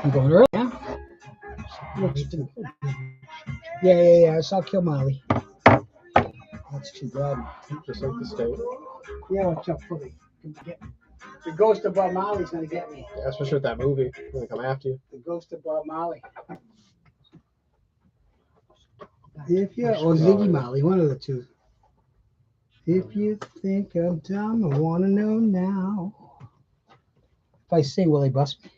I'm going early, yeah? Yeah. So I'll kill Molly. That's too bad. Just like the state. Yeah, watch out for me. The ghost of Bob Marley's gonna get me. Yeah, especially with that movie. It's gonna come after you. The ghost of Bob Marley. If you or Ziggy Marley, one of the two. If you think I'm dumb, I wanna know now. If I sing, will they bust me?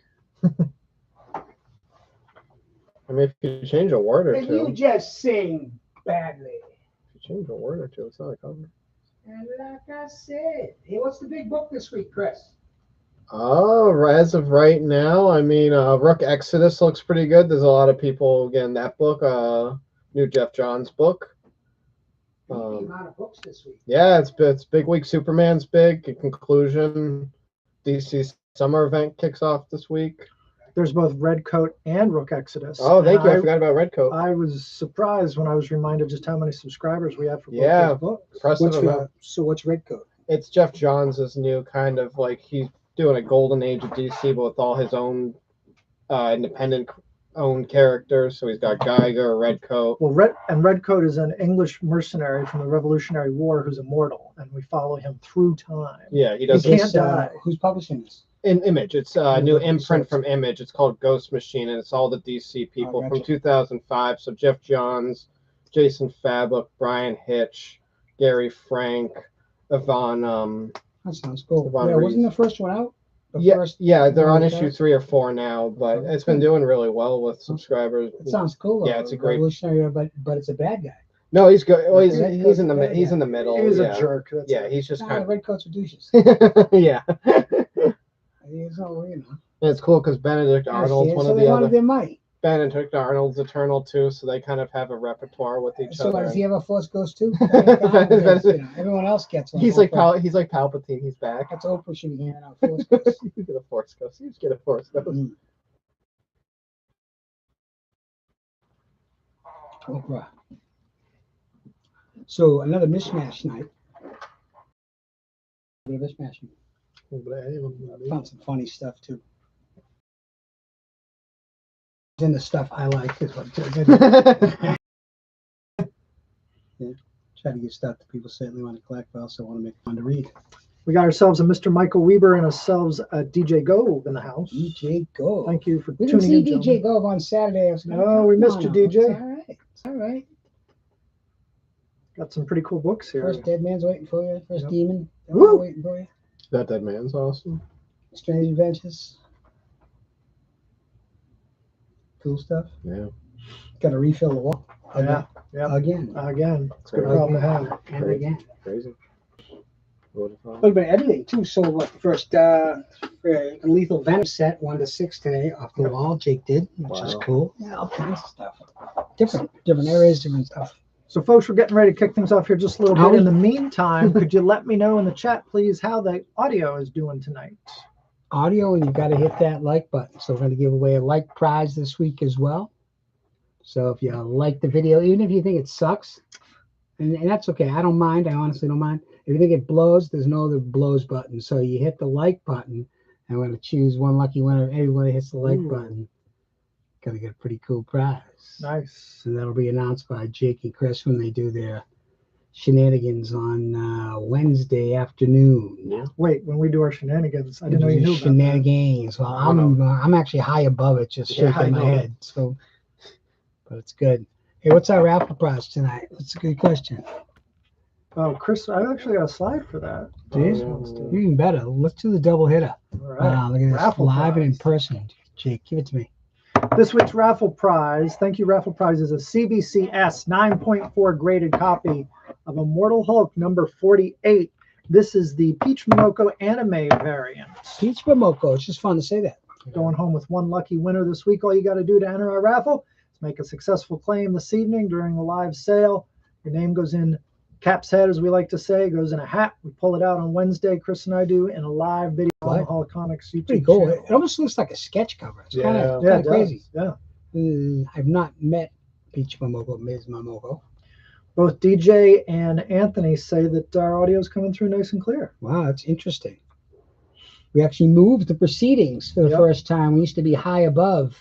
I mean, if you change a word or If two. you just sing badly. If you change a word or two, it's not a cover. And like I said, hey, what's the big book this week, Chris? Oh, as of right now, I mean, Rook Exodus looks pretty good. There's a lot of people getting that book. New Jeff Johns book. The amount of books this week. Yeah, it's big week. Superman's big. In conclusion, DC summer event kicks off this week. There's both Redcoat and Rook Exodus. Oh, thank you. I forgot about Redcoat. I was surprised when I was reminded just how many subscribers we had for both those books. Impressive. So what's Redcoat? It's Jeff Johns' new kind of like he's doing a golden age of DC, but with all his own independent owned characters. So he's got Geiger, Redcoat. Well, Redcoat is an English mercenary from the Revolutionary War who's immortal, and we follow him through time. Yeah, he does. He can't die. Who's publishing this? In Image. It's a new imprint from Image. It's called Ghost Machine, and it's all the DC people from 2005. So Jeff Johns, Jason Fabok, Brian Hitch, Gary Frank, Yvonne. That sounds cool. Yvonne Yeah, Reed. wasn't the first one out? Yeah, they're on issue 3 or 4 now, but it's been doing really well with subscribers. It sounds cool. Though. Yeah, it's a great. Revolutionary, but it's a bad guy. No, he's good. Well, he's in the middle. He's a jerk. That's he's just kind of Redcoats are douches. Yeah. He's all, you know. And it's cool because Benedict Arnold's one of the other. Their money. Benedict Arnold's Eternal too, so they kind of have a repertoire with each other. So does he have a Force Ghost too? Everyone else gets one. He's like Palpatine. He's back. That's Oprah should be handing out Force Ghosts. You get a Force Ghost. You just get a Force Ghost. Oprah. So another mishmash night. A bit of mishmash. Found some funny stuff too. And the stuff I like is what yeah. Try to give stuff that people certainly want to collect, but also want to make fun to read. We got ourselves a Mr. Michael Weber and ourselves a DJ Gove in the house. DJ Gove. Thank you for we tuning in. We didn't see DJ Gove on Saturday. No, we missed you, DJ. It's all right. It's all right. Got some pretty cool books here. First Dead Man's waiting for you. First Demon. Woo! Waiting for you. That Dead Man's awesome. Strange Adventures. Cool stuff. Yeah. Got to refill the wall. Yeah. Again. It's a good problem to have. And again. Crazy. Look about editing too. So what the first Lethal Venom set 1 to 6 today off the wall. Jake did, which is cool. Yeah, all kinds of stuff. Different areas, different stuff. So folks, we're getting ready to kick things off here just a little bit. In the meantime, could you let me know in the chat, please, how the audio is doing tonight? Audio, and you've got to hit that like button. So we're going to give away a like prize this week as well. So if you like the video, even if you think it sucks, and that's okay. I don't mind. I honestly don't mind. If you think it blows, there's no other blows button. So you hit the like button, and we're going to choose one lucky winner. Everybody hits the like button. Going to get a pretty cool prize. Nice. And that'll be announced by Jake and Chris when they do their shenanigans on Wednesday afternoon. Yeah. Wait, when we do our shenanigans, I didn't know you knew about shenanigans. Well, I'm actually high above it, just shaking my head. So, but it's good. Hey, what's our raffle prize tonight? That's a good question. Oh, Chris, I actually got a slide for that. Even better. Let's do the double hitter. All right. Look at this, Raffle live prize. and in person. Jake, give it to me. This week's raffle prize, thank you, raffle prize, is a CBCS 9.4 graded copy of Immortal Hulk number 48. This is the Peach Momoko anime variant. Peach Momoko. It's just fun to say that. Going home with one lucky winner this week. All you got to do to enter our raffle is make a successful claim this evening during the live sale. Your name goes in cap's head, as we like to say, goes in a hat. We pull it out on Wednesday. Chris and I do in a live video on the Hall Comics YouTube Pretty cool. channel. It almost looks like a sketch cover. It's kind of crazy. Yeah. I've not met Peach Momoko, Ms. Momoko. Both DJ and Anthony say that our audio is coming through nice and clear. Wow, that's interesting. We actually moved the proceedings for the first time. We used to be high above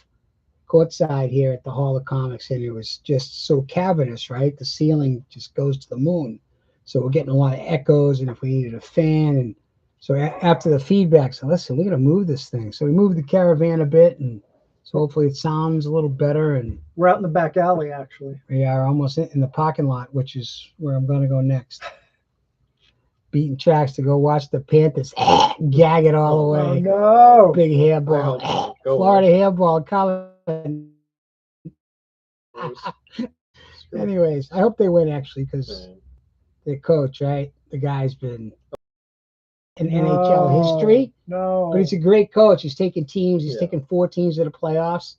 courtside here at the Hall of Comics, and it was just so cavernous, right? The ceiling just goes to the moon. So we're getting a lot of echoes, and if we needed a fan, and so after the feedback, so listen, we're gonna move this thing. So we moved the caravan a bit, and so hopefully it sounds a little better. And we're out in the back alley, actually. We are almost in the parking lot, which is where I'm gonna go next. Beating tracks to go watch the Panthers gag it all away. Oh, no. Big hairball. Florida hairball. Anyways, I hope they win, actually, because their coach, right? The guy's been in NHL history. No. But he's a great coach. He's taken teams. He's taken 4 teams to the playoffs.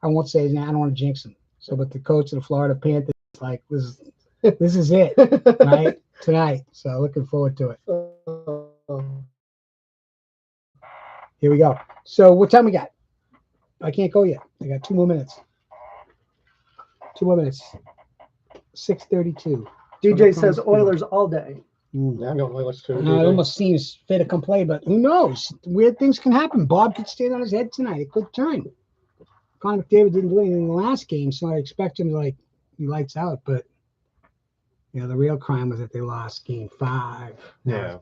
I won't say his name. I don't want to jinx him. So, but the coach of the Florida Panthers, like, this is it, right? Tonight. So looking forward to it. Here we go. So what time we got? I can't go yet. I got 2 more minutes. 2 more minutes. 6:32. DJ says Oilers all day. Yeah, no Oilers too. It almost seems fait accompli, but who knows? Weird things can happen. Bob could stand on his head tonight. It could turn. Connor McDavid didn't do anything in the last game, so I expect him to be lights out, but the real crime was that they lost game 5. Yeah.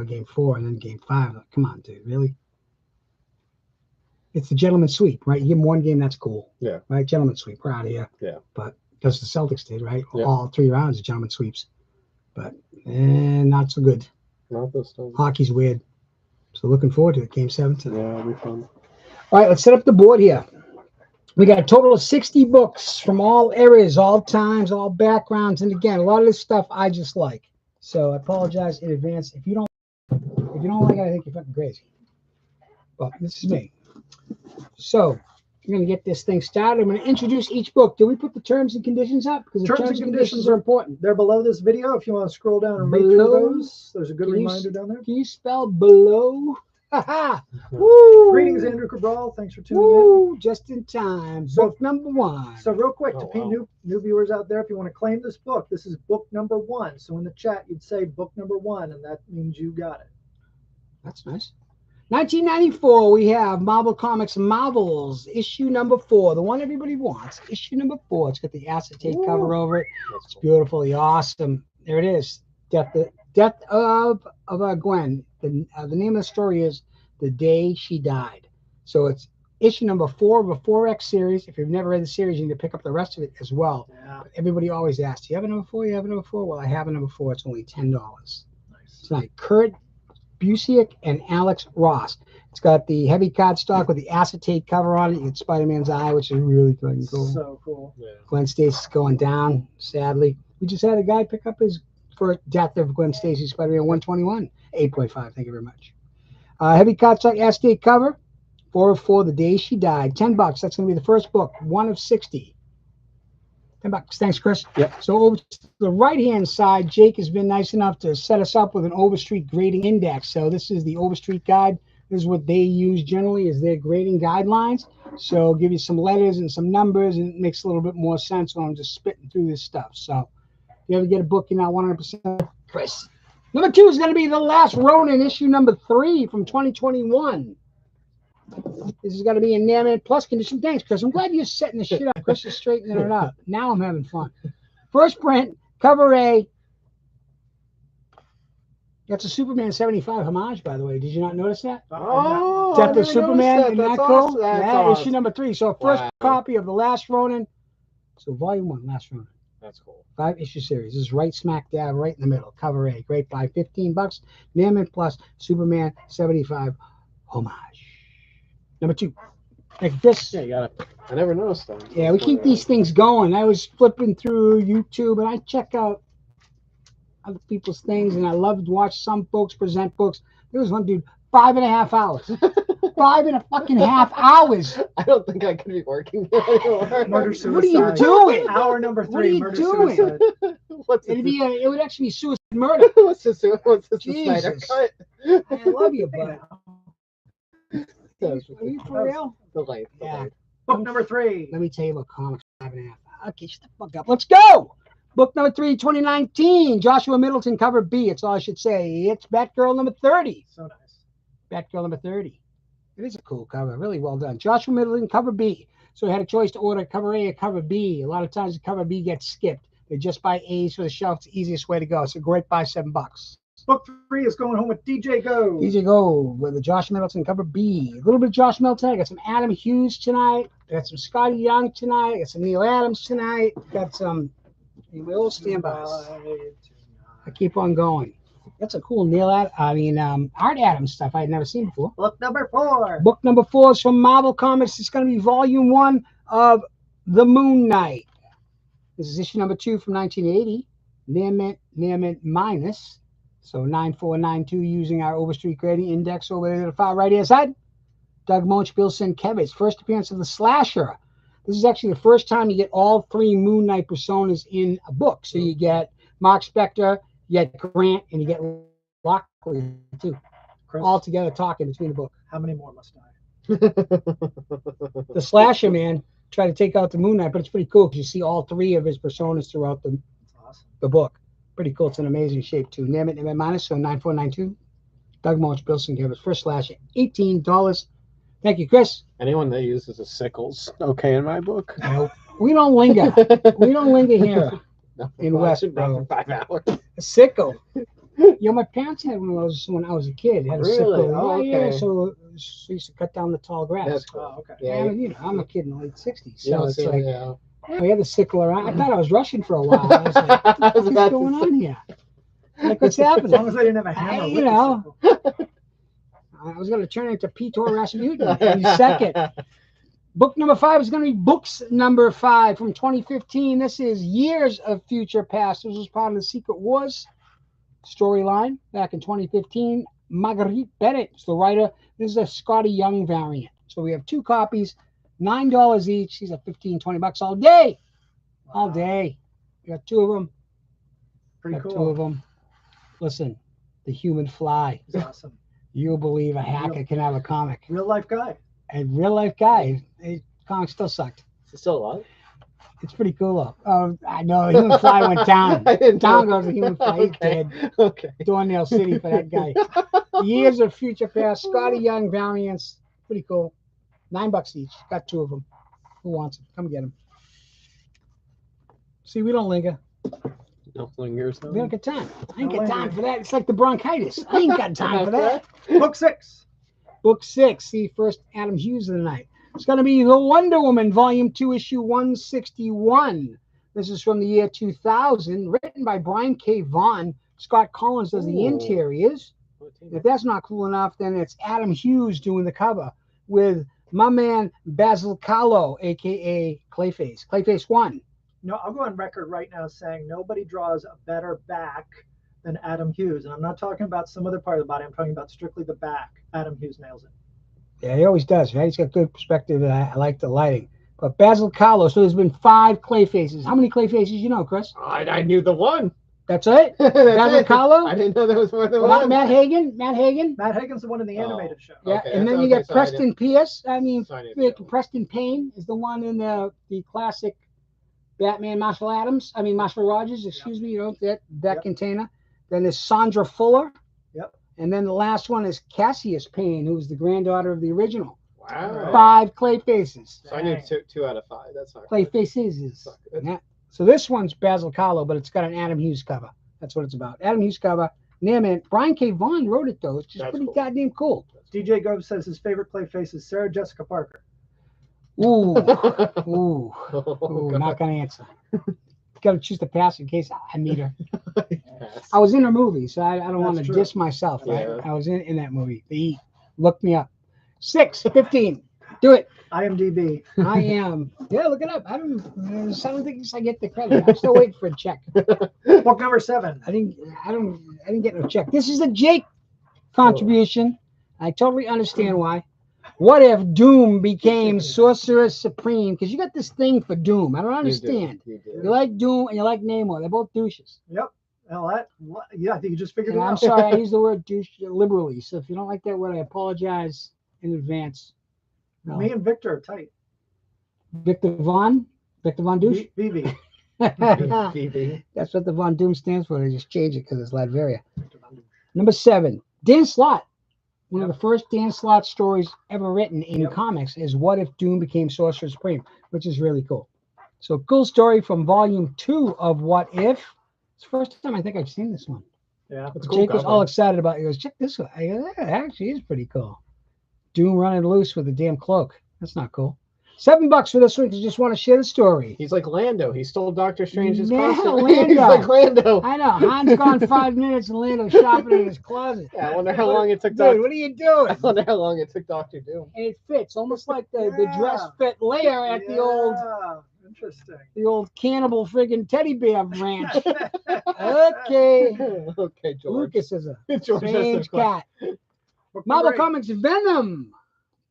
Game 4 and then game 5. Like, come on, dude, really? It's the gentleman's sweep, right? You give them 1 game, that's cool. Yeah. Right? Gentleman's sweep. We're out of here. Yeah. But because the Celtics did, right? Yeah. All 3 rounds of gentleman sweeps. But not so good. Not this time. Hockey's weird. So looking forward to it. Game 7 tonight. Yeah, it'll be fun. All right, let's set up the board here. We got a total of 60 books from all eras, all times, all backgrounds, and again, a lot of this stuff I just like. So I apologize in advance if you don't like it. I think you're fucking crazy. But this is me. So I'm going to get this thing started. I'm going to introduce each book. Did we put the terms and conditions up? Because the terms and conditions are important. They're below this video. If you want to scroll down and read through those, there's a good reminder down there. Can you spell below? Ha Woo! Greetings, Andrew Cabral. Thanks for tuning in. Just in time. Book number 1. So real quick, to new viewers out there, if you want to claim this book, this is book number 1. So in the chat, you'd say book number 1, and that means you got it. That's nice. 1994, we have Marvel Comics Marvels, issue number 4, the one everybody wants. Issue number 4. It's got the acetate cover over it. It's beautifully awesome. There it is. Death of Gwen. The name of the story is The Day She Died. So it's issue number 4 of a 4X series. If you've never read the series, you need to pick up the rest of it as well. Yeah. But everybody always asks, do you have a number 4? You have a number 4? Well, I have a number 4. It's only $10. Nice. Tonight, Kurt Busiek and Alex Ross. It's got the heavy cardstock with the acetate cover on it. You get Spider-Man's eye, which is really fucking cool. So cool. Yeah. Gwen Stacy's going down, sadly. We just had a guy pick up his first Death of Gwen Stacy Spider-Man 121. 8.5. Thank you very much. Heavy cardstock acetate cover. 4 of 4, The Day She Died. $10. That's going to be the first book. 1 of 60. $10. Thanks, Chris. Yep. So over to the right-hand side, Jake has been nice enough to set us up with an Overstreet grading index. So this is the Overstreet guide. This is what they use generally as their grading guidelines. So give you some letters and some numbers, and it makes a little bit more sense when I'm just spitting through this stuff. So if you ever get a book you're not 100%, Chris. Number 2 is going to be The Last Ronin, issue number 3 from 2021. This is going to be in Naman Plus condition. Thanks, Chris. I'm glad you're setting the shit up. Chris is straightening it up. Now I'm having fun. First print, cover A. That's a Superman 75 homage, by the way. Did you not notice that? Oh, Death of Superman. Isn't that cool? Awesome. That's Yeah, awesome. issue number 3. So first copy of The Last Ronin. So volume 1, Last Ronin. That's cool. 5-issue series. This is right smack dab, right in the middle. Cover A. Great buy. $15. Naman Plus Superman 75 homage. Number 2. Like this. Yeah, you gotta. I never noticed them. Yeah, we keep these things going. I was flipping through YouTube and I check out other people's things, and I love to watch some folks present books. There was one dude, 5.5 hours. 5.5 hours. I don't think I could be working here anymore. Murder suicide. What are you doing? Hour number 3. What are you murder doing? Suicide. It would actually be suicide murder. What's this Snyder Jesus. cut? I love you, but are you for real? Delayed. Yeah. Book number 3. Let me tell you about comics 5.5. Okay, shut the fuck up. Let's go. Book number 3, 2019. Joshua Middleton, cover B. It's all I should say. It's Batgirl number 30. So nice. Batgirl number 30. It is a cool cover. Really well done. Joshua Middleton, cover B. So I had a choice to order cover A or cover B. A lot of times the cover B gets skipped. They just buy A's for the shelf. It's the easiest way to go. So great buy, $7. Book 3 is going home with DJ Go. DJ Go with the Josh Middleton cover B. A little bit of Josh Middleton. I got some Adam Hughes tonight. I got some Scotty Young tonight. I got some Neil Adams tonight. Got some old standbys. I keep on going. That's a cool Art Adams stuff I had never seen before. Book number 4. Book number 4 is from Marvel Comics. It's going to be volume 1 of The Moon Knight. This is issue number 2 from 1980. Near mint minus. So 9492 using our Overstreet grading index over there to the far right hand side. Doug Moench, Bill Sienkiewicz. First appearance of the Slasher. This is actually the first time you get all 3 Moon Knight personas in a book. So you get Mark Spector, you get Grant, and you get Lockley too. Chris, all together talking between the book. how many more must I? The Slasher, man, try to take out the Moon Knight, but it's pretty cool because you see all 3 of his personas throughout That's awesome. the book. Pretty cool. It's an amazing shape too. Name it minus, so 9492. Doug Moench, Bill Sienkiewicz. First Slasher, $18. Thank you, Chris. Anyone that uses a sickle's okay in my book. Nope. We don't linger. We don't linger here No, in well, I should Westboro. run for 5 hours. A sickle. My parents had one of those when I was a kid. They had a Really? sickle. Oh, Yeah, okay. so we used to cut down the tall grass. That's cool. Oh, okay. Yeah, And, I'm a kid in the late 60s. So yeah, it's so, like, yeah. we had the sickle around. I thought I was rushing for a while. I was like, what the fuck is going on here? Like, what's As happening? long as I didn't have a hammer. with the sickle. I was going to turn it into Peter Rasputin in a second. Book number 5 is going to be Books number 5 from 2015. This is Years of Future Past. This was part of the Secret Wars storyline back in 2015. Marguerite Bennett is the writer. This is a Scotty Young variant. So we have 2 copies, $9 each. These are $15-20 all day. All day. We got 2 of them. Pretty Got cool. 2 of them. Listen, the human fly. It's awesome. You'll believe a hacker can have a comic. Real life guy. A real life guy. Comics still sucked. Is it still alive? It's pretty cool though. I know the human fly went down. I didn't Down know. goes the human fly. He's Okay. dead. Okay. Dornell City for that guy. Years of Future Past. Scotty Young variants. Pretty cool. $9 each. Got 2 of them. Who wants them? Come get them. See, we don't linger. No lingers. We don't get time. I ain't No got time linger. for that. It's like the bronchitis. I ain't got time for that. Book 6. Book 6. See, first Adam Hughes of the night. It's going to be The Wonder Woman, Volume 2, Issue 161. This is from the year 2000, written by Brian K. Vaughan. Scott Collins does the Ooh. interiors. If that's not cool enough, then it's Adam Hughes doing the cover with my man Basil Kahlo, a.k.a. Clayface. Clayface 1. No, I'll go on record right now saying nobody draws a better back than Adam Hughes. And I'm not talking about some other part of the body. I'm talking about strictly the back. Adam Hughes nails it. Yeah, he always does, right? He's got good perspective, and I like the lighting. But Basil Kahlo, so there's been 5 Clayfaces. How many Clayfaces you know, Chris? I knew the one. That's it? That's Basil it. Kahlo? I didn't know there was more than Matt one. Hagen? Matt Hagen? Matt Hagen's the one in the Oh. animated show. Yeah, Okay, and then that's you okay, get so I Preston Pierce. didn't- Preston Payne is the one in the classic Batman Marshall Rogers, excuse me, that Yep. container. Then there's Sandra Fuller. Yep. And then the last one is Cassius Payne, who's the granddaughter of the original. Wow. 5 Clayfaces. So I knew Dang. 2 out of 5. That's not good. Clayfaces is. That's not good. Yeah. So this one's Basil Kahlo, but it's got an Adam Hughes cover. That's what it's about. Adam Hughes cover. Nearman. Brian K. Vaughan wrote it, though. It's just That's pretty cool. goddamn cool. DJ Gove says his favorite Clayface is Sarah Jessica Parker. Ooh. Ooh. Oh, Ooh, God. not gonna answer. Got to choose to pass in case I meet her. Yes. I was in her movie, so I don't want to That's true. diss myself. Right? Yeah. I was in that movie. The E. Look me up. 6:15. Do it. IMDb. I am. Yeah, look it up. I don't think I get the credit. I'm still waiting for a check. Book number 7. I didn't get no check. This is a Jake contribution. I totally understand why. What if Doom became Sorcerer Supreme? Because you got this thing for Doom. I don't understand. You do. You like Doom and you like Namor. They're both douches. Yep. Well, yeah, I think you just figured And it I'm out. sorry, I use the word douche liberally. So if you don't like that word, I apologize in advance. No. Me and Victor are tight. Victor Von Douche? VV. BB. That's what the Von Doom stands for. They just change it because it's Latveria. Number 7, Dan Slott. One of the first Dan Slott stories ever written in comics is What If Doom Became Sorcerer Supreme, which is really cool. So cool story from volume 2 of What If. It's the first time I think I've seen this one. Yeah. But Jake was all excited about it. He goes, check this one. I go, yeah, it actually is pretty cool. Doom running loose with a damn cloak. That's not cool. $7 for this week. You just want to share the story. He's like Lando. He stole Doctor Strange's Yeah, costume. Lando. He's like Lando. I know. Han's gone 5 minutes and Lando's shopping in his closet. Yeah, I wonder how long it took. Dude, what are you doing? I wonder how long it took Doctor Doom. And it fits almost like the dress fit layer at the old cannibal friggin' teddy bear ranch. Okay. Okay, George. Lucas is a George strange cat. Marvel Comics Venom.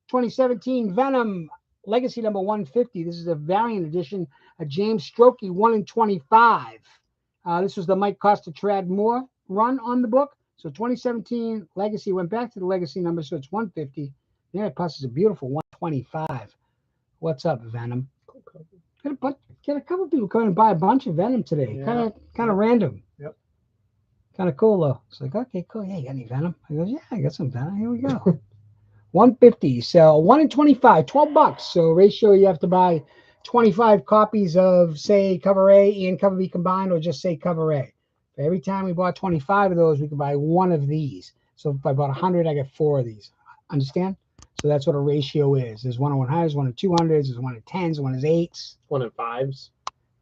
2017 Venom Legacy number 150. This is a variant edition, a James Strokey 1 in 25. This was the Mike Costa Trad Moore run on the book. So 2017 Legacy went back to the Legacy number, so it's 150. Yeah, plus it's a beautiful 125. What's up, Venom? Get a couple people coming and buy a bunch of Venom today. Yeah. Kind of random. Yep. Kind of cool though. It's like, okay, cool. Yeah, you got any Venom? I goes, yeah, I got some Venom. Here we go. 150. So 1 in 25, $12. So ratio, you have to buy 25 copies of, say, cover A and cover B combined, or just say cover A. Every time we bought 25 of those, we could buy one of these. So if I bought 100, I get 4 of these. Understand? So that's what a ratio is. There's 1 in 100s, 1 in 200s, there's 1 in 10s, 1 in 8s. 1 in 5s.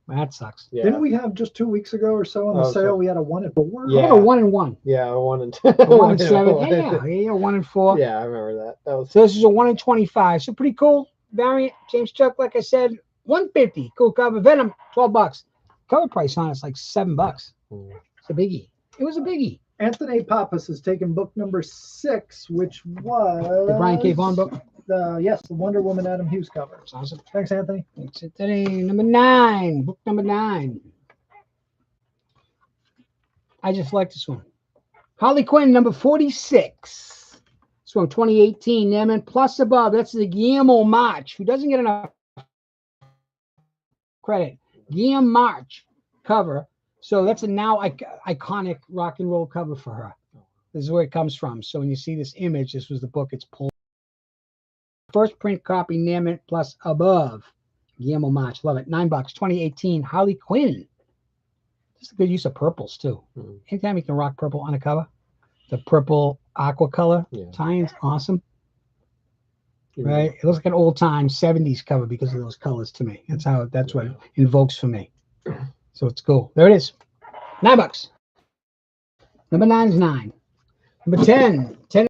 That sucks. Yeah. Didn't we have just 2 weeks ago or so on the sale? We had a 1 in 4. Yeah. A 1 in 1. Yeah, a 1 in 1 in 7. Yeah, 1 in 4. Yeah, I remember that. So this is a 1 in 25. So pretty cool variant. James Chuck, like I said, 150. Cool cover. Venom, $12. Cover price on it's like $7. It's a biggie. It was a biggie. Anthony Pappas has taken book number 6, which was The Brian K. Vaughan book. Yes, the Wonder Woman Adam Hughes cover. That's awesome. Thanks, Anthony. That's it today. Number 9. Book number 9. I just like this one. Harley Quinn, number 46. It's from 2018. Naaman Plus Above. That's the Guillermo March, who doesn't get enough credit. Guillermo March cover. So that's a now iconic rock and roll cover for her. This is where it comes from. So when you see this image, this was the book it's pulled. First print copy, Naaman Plus Above. Guillermo March. Love it. $9. 2018. Harley Quinn. Just a good use of purples, too. Anytime you can rock purple on a cover. The purple aqua color tie-in's awesome. Right? It looks like an old-time 70s cover because of those colors to me. That's what it invokes for me. So it's cool. There it is. $9. Number 9 is 9. Number 10. 10.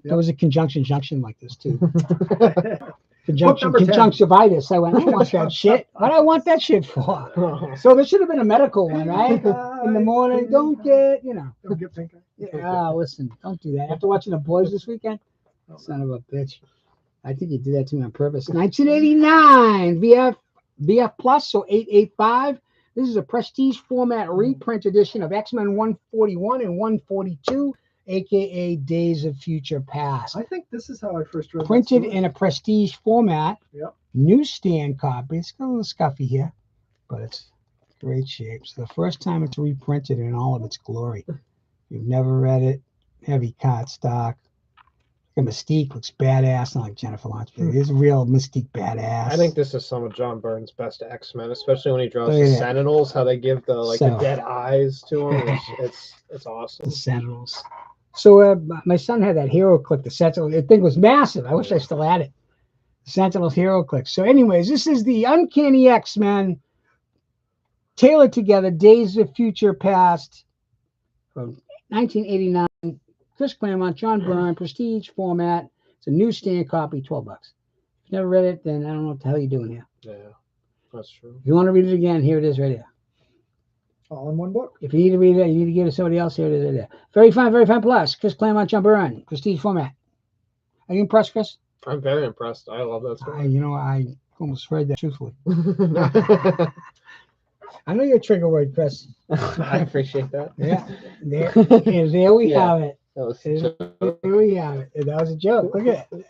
There was a conjunction like this too. Conjunctivitis. I went, I don't want that shit. What do I want that shit for? So there should have been a medical one, right? In the morning, don't get pink eye. Yeah, listen, don't do that. After watching The Boys this weekend, son of a bitch. I think you did that to me on purpose. 1989 VF Plus, so 885. This is a prestige format reprint edition of X-Men 141 and 142, aka Days of Future Past. I think this is how I first read. Printed in a prestige format. Yep. Newsstand copy. It's got a little scuffy here, but it's great shape. So the first time it's reprinted in all of its glory. You've never read it. Heavy cardstock. Mystique looks badass, not like Jennifer Lawrence. It's a real Mystique badass. I think this is some of John Byrne's best X-Men, especially when he draws the Sentinels, how they give the dead eyes to them. It's awesome. The Sentinels. So my son had that Hero Click, the Sentinel. The thing was massive. I wish I still had it. The Sentinels Hero Click. So anyways, this is the Uncanny X-Men tailored together, Days of Future Past from 1989. Chris Claremont, John Byrne, prestige format. It's a newsstand copy, $12. If you've never read it, then I don't know what the hell you're doing here. Yeah, that's true. If you want to read it again, here it is right here. All in one book. If you need to read it, you need to give it to somebody else, here it is right there. Very fine plus. Chris Claremont, John Byrne, prestige format. Are you impressed, Chris? I'm very impressed. I love that story. I almost read that truthfully. I know your trigger word, Chris. I appreciate that. Yeah. There we have it. There we have it. That was a joke. Look at it.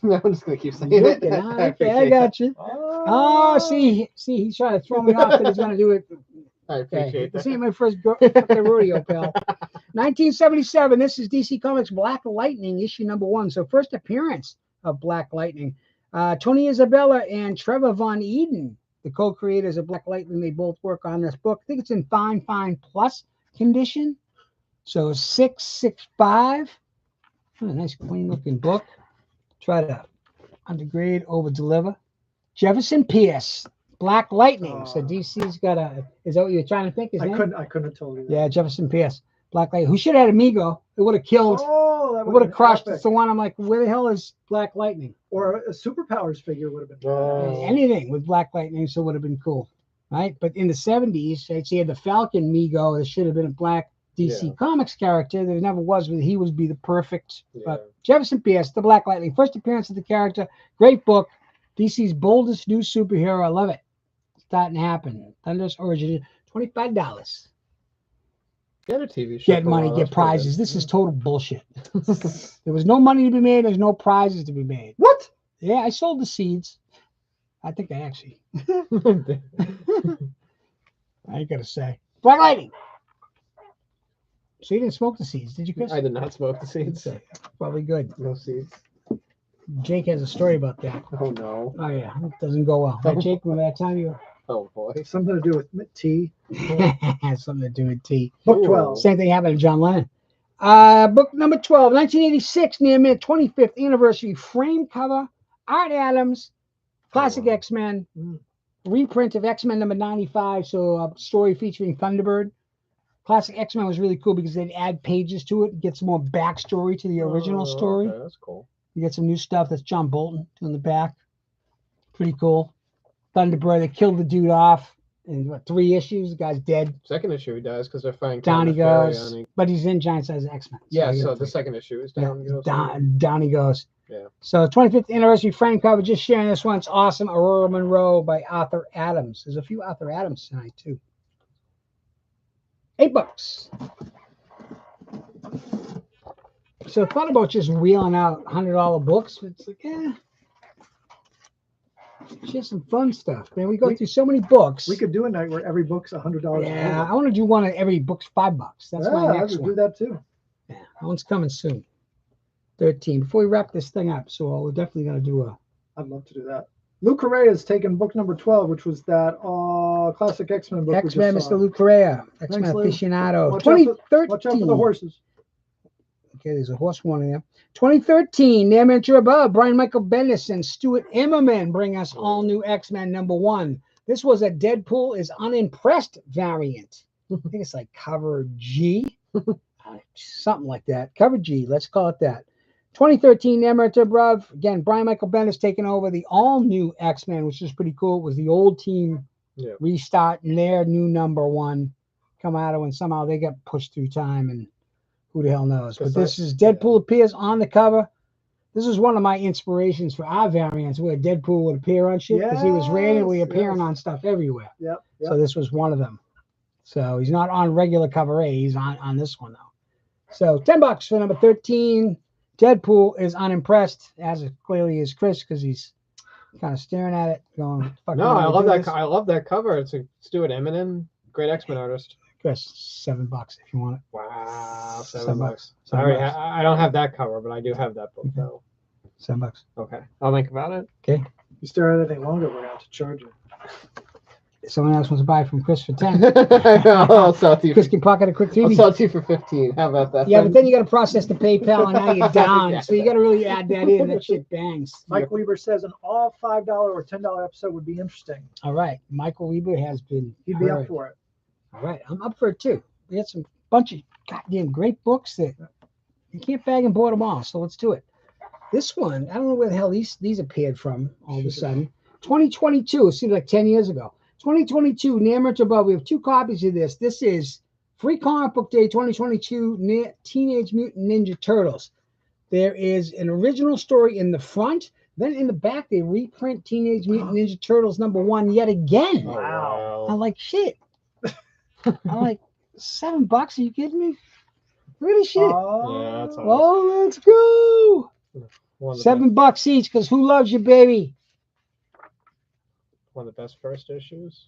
I'm just going to keep saying it. Okay, I got you. Oh, see, he's trying to throw me off that he's going to do it I appreciate This that. ain't my first fucking rodeo, pal. 1977. This is DC Comics Black Lightning, issue number 1. So first appearance of Black Lightning. Tony Isabella and Trevor Von Eden, the co-creators of Black Lightning, they both work on this book. I think it's in fine plus condition. So 665. Oh, nice clean looking book. Try to undergrade, over deliver. Jefferson Pierce, Black Lightning. So DC's got a. Is that what you're trying to think? I couldn't have told you that. Yeah, Jefferson Pierce, Black Lightning. Who should have had Amigo? It would have killed. Oh, that it would have crushed. epic. It's the one I'm like, where the hell is Black Lightning? Or a Superpowers figure would have been. Anything with Black Lightning, so would have been cool, right? But in the 70s, I'd say the Falcon Migo. It should have been a Black DC Comics character. There never was, but he would be the perfect. But Jefferson Pierce, the Black Lightning, first appearance of the character. Great book. DC's boldest new superhero. I love it. Starting to happen. Thunder's origin. $25. Get a TV show. Get money, get prizes. This is total bullshit. There was no money to be made. There's no prizes to be made. What? Yeah, I sold the seeds. I think I actually. I ain't gonna say. Black Lightning. So you didn't smoke the seeds, did you, Chris? I did not smoke the seeds. Probably good. No seeds. Jake has a story about that. Oh no. Oh yeah, it doesn't go well. Right, Jake, remember that time you? Oh boy. Something to do with tea. Has something to do with tea. Book 12. Same thing happened to John Lennon. Book number 12, 1986, near mid 25th anniversary, frame cover, Art Adams, classic X-Men, reprint of X-Men number 95, so a story featuring Thunderbird. Classic X-Men was really cool because they'd add pages to it, get some more backstory to the original story. Okay, that's cool. You get some new stuff. That's John Bolton doing the back. Pretty cool. Thunderbird, they killed the dude off in what, 3 issues. The guy's dead. Second issue he dies because they're fighting. Down he goes. But he's in Giant Size X-Men. Yeah, so the second issue is down he goes. Down he goes. Yeah. So 25th anniversary frame cover. Just sharing this one. It's awesome. Aurora Monroe by Arthur Adams. There's a few Arthur Adams tonight too. $8. So I thought about just wheeling out $100 books. But it's like, just some fun stuff, man. We go through so many books. We could do a night where every book's $100. Yeah, I want to do one of every book's $5. That's my next I would one. do that too. Yeah, that one's coming soon. 13. Before we wrap this thing up, so we're definitely gonna do a. I'd love to do that. Lou Correa's taken book number 12, which was that classic X-Men book. X-Men, Mr. Lou Correa, X-Men aficionado. Watch 2013. Watch out for the horses. Okay, there's a horse warning there. 2013, Near Mentor Above, Brian Michael Bendis and Stuart Immerman bring us all new X-Men number 1. This was a Deadpool is unimpressed variant. I think it's like cover G, something like that. Cover G, let's call it that. 2013, Near Mentor Above, again, Brian Michael Bendis taking over the all new X-Men, which is pretty cool. It was the old team restarting their new number 1 come out of when somehow they got pushed through time and who the hell knows? But this is Deadpool appears on the cover. This is one of my inspirations for our variants where Deadpool would appear on shit because he was randomly appearing on stuff everywhere. Yep. So this was one of them. So he's not on regular cover A. He's on this one though. So $10 for number 13. Deadpool is unimpressed, as clearly as Chris, because he's kind of staring at it, going. No, I love that. I love that cover. It's a Stuart Immonen, great X-Men artist. Chris, $7 if you want it. Wow, $7. I don't have that cover, but I do have that book though. $7. Okay, I'll think about it. Okay. If you stare at it any longer, we're going to have to charge you. Someone else wants to buy from Chris for 10. I'll sell it to you. Chris can pocket a quick $3. I'll sell it to you for 15. How about that? Yeah, but then you got to process the PayPal, and now you're down. So you got to really add that in. That shit bangs. Mike Weber says an all $5 or $10 episode would be interesting. All right, Michael Weber has been. He'd be up for it. All right, I'm up for it too. We had some bunch of goddamn great books that you can't bag and board them all. So let's do it. This one, I don't know where the hell these appeared from all of a sudden. 2022. It seems like 10 years ago. 2022, Near Mentor Above. We have 2 copies of this. This is Free Comic Book Day 2022, Teenage Mutant Ninja Turtles. There is an original story in the front. Then in the back, they reprint Teenage Mutant Ninja Turtles number 1 yet again. Oh, wow. I'm like, shit. I'm like, $7? Are you kidding me? Look at this shit. Yeah, that's awesome. Oh, let's go. $7 each, because who loves you, baby? One of the best first issues.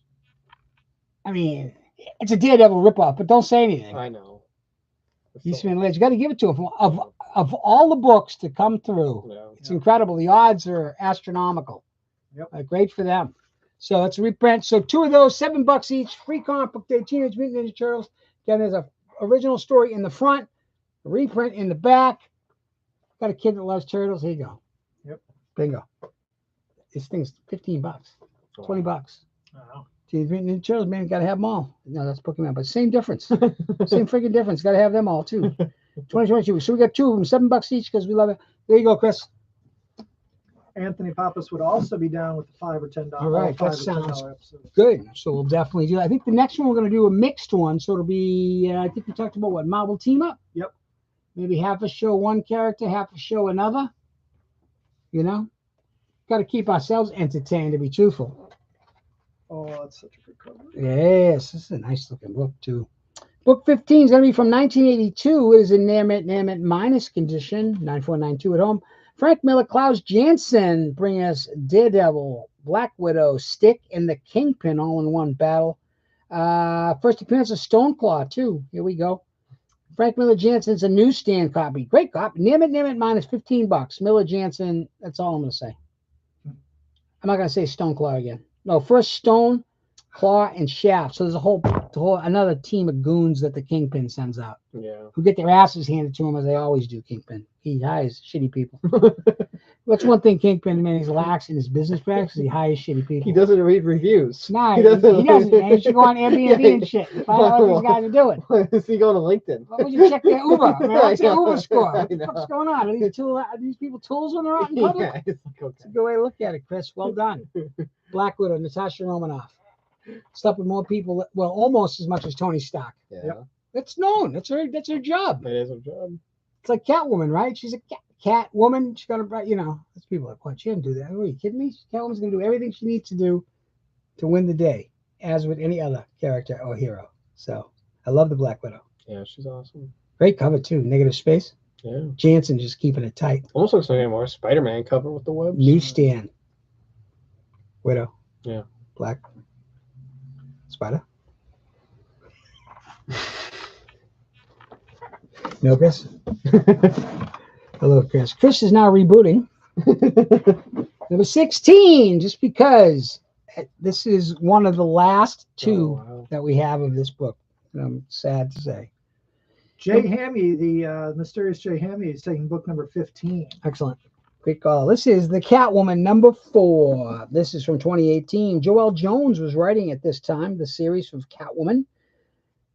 I mean, It's a Daredevil ripoff, but don't say anything. I know. Eastman Ledge, you got to give it to him. Of all the books to come through, it's incredible. The odds are astronomical. Yep. Great for them. So it's a reprint. So 2 of those, $7 each. Free comic book day. Teenage Mutant Ninja Turtles. Again, there's a original story in the front, a reprint in the back. Got a kid that loves turtles. Here you go. Yep. Bingo. This thing's $15, $20. Wow. Teenage Mutant Ninja Turtles, man, got to have them all. No, that's Pokemon, but same difference. Same freaking difference. Got to have them all too. 2022. So we got 2 of them, $7 each because we love it. There you go, Chris. Anthony Pappas would also be down with the $5 or $10. All right, that sounds episodes. good. So we'll definitely do that. I think the next one we're going to do a mixed one. So it'll be, I think we talked about what, Marvel Team Up? Yep. Maybe half a show one character, half a show another. You know, got to keep ourselves entertained, to be truthful. Oh, that's such a good cover. Yes, this is a nice looking book too. Book 15 is going to be from 1982. It is in NAMIT minus condition, 9492 at home. Frank Miller, Klaus Janson bring us Daredevil, Black Widow, Stick, and the Kingpin all in one battle. First appearance of Stoneclaw, too. Here we go. Frank Miller Janson's a newsstand copy. Great copy. NAMIT minus $15. Miller Janson, that's all I'm going to say. I'm not going to say Stoneclaw again. No, first Stone, Claw, and Shaft. So there's a whole another team of goons that the Kingpin sends out. Yeah. Who get their asses handed to him as they always do, Kingpin. He hires shitty people. That's one thing Kingpin, man, he's lax in his business practices. He hires shitty people. He doesn't read reviews. Nah, he doesn't, man. He should go on Airbnb and shit. Find out what these guys are doing. Why is he going to LinkedIn? Why would you check their Uber? Man, what's their Uber score? I What the know. fuck's going on? Are these people tools when they're out in public? Yeah, it's like, That's a good way to look at it, Chris. Well done. Black Widow, Natasha Romanoff. Slept with more people, well, almost as much as Tony Stark. Yeah. Yep. That's known. That's her job. It is a job. It's like Catwoman, right? She's a cat woman. She's got to, you know, that's people like, what? She didn't do that. Are you kidding me? Catwoman's going to do everything she needs to do to win the day, as with any other character or hero. So I love the Black Widow. Yeah, she's awesome. Great cover, too. Negative space. Yeah. Jansen just keeping it tight. Almost looks like a more Spider-Man cover with the webs. Newsstand. Widow. Yeah. Black. Spider. No, Chris? Hello, Chris. Chris is now rebooting. Number 16, just because this is one of the last 2 that we have of this book. I'm sad to say. Jay Hammy, the mysterious Jay Hammy, is taking book number 15. Excellent. Great call. This is the Catwoman number 4. This is from 2018. Joelle Jones was writing at this time, the series of Catwoman.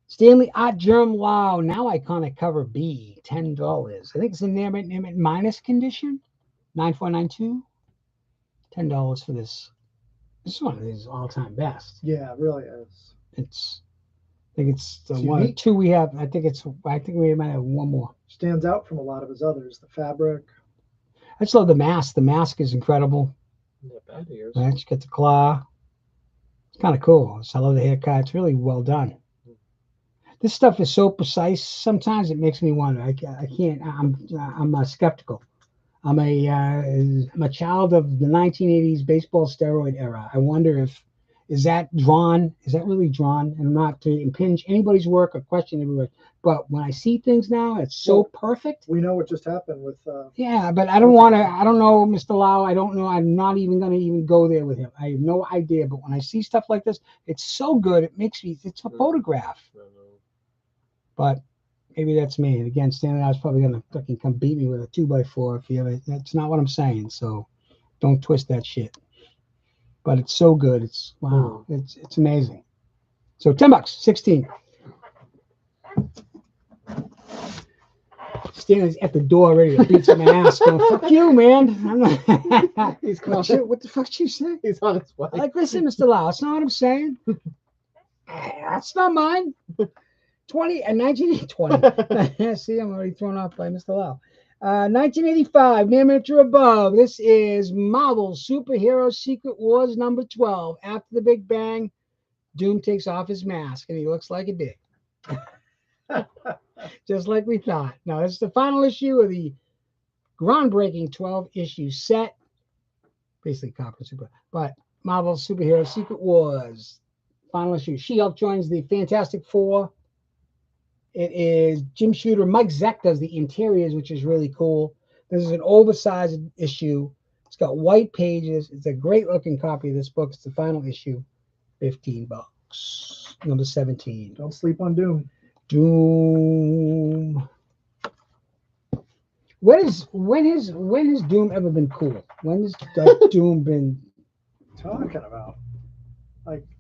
Stanley Art Germ Lau, now iconic cover B, $10. I think it's in NAMIT minus condition, 9492. $10 for this. This is one of his all-time best. Yeah, it really is. I think it's the It's one or unique. 2 we have. I think we might have one more. Stands out from a lot of his others. The fabric. I just love the mask. The mask is incredible. Yeah, bad ears. Right, you get the claw. It's kind of cool. I love the haircut. It's really well done. This stuff is so precise. Sometimes it makes me wonder. I can't. I'm skeptical. I'm a child of the 1980s baseball steroid era. I wonder is that really drawn? And not to impinge anybody's work or question everybody. But when I see things now, it's so perfect. We know what just happened with. Yeah, but I don't want to. I don't know, Mr. Lau. I don't know. I'm not even going to even go there with him. I have no idea. But when I see stuff like this, it's so good. It makes me. It's a photograph. But maybe that's me. And again, Stanley, I was probably going to fucking come beat me with a 2x4 if you ever. That's not what I'm saying. So don't twist that shit. But it's so good. It's wow. It's amazing. So $10, 16. Stanley's at the door ready to beat some ass. Going, fuck you, man. I'm not. He's calling. What the fuck did you say? He's on his way. Like, listen, Mr. Lau, that's not what I'm saying. That's not mine. 1920. See, I'm already thrown off by Mr. Lau. 1985, NAMIT above. This is Marvel Superhero Secret Wars number 12. After the Big Bang, Doom takes off his mask and he looks like a dick. Just like we thought. Now, this is the final issue of the groundbreaking 12-issue set. Basically, Copper Super. But Marvel Superhero Secret Wars. Final issue. She-Hulk joins the Fantastic Four. It is Jim Shooter. Mike Zeck does the interiors, which is really cool. This is an oversized issue. It's got white pages. It's a great looking copy of this book. It's the final issue. $15. Number 17. Don't sleep on Doom. Doom. When has Doom ever been cool? When has Doom been Talking about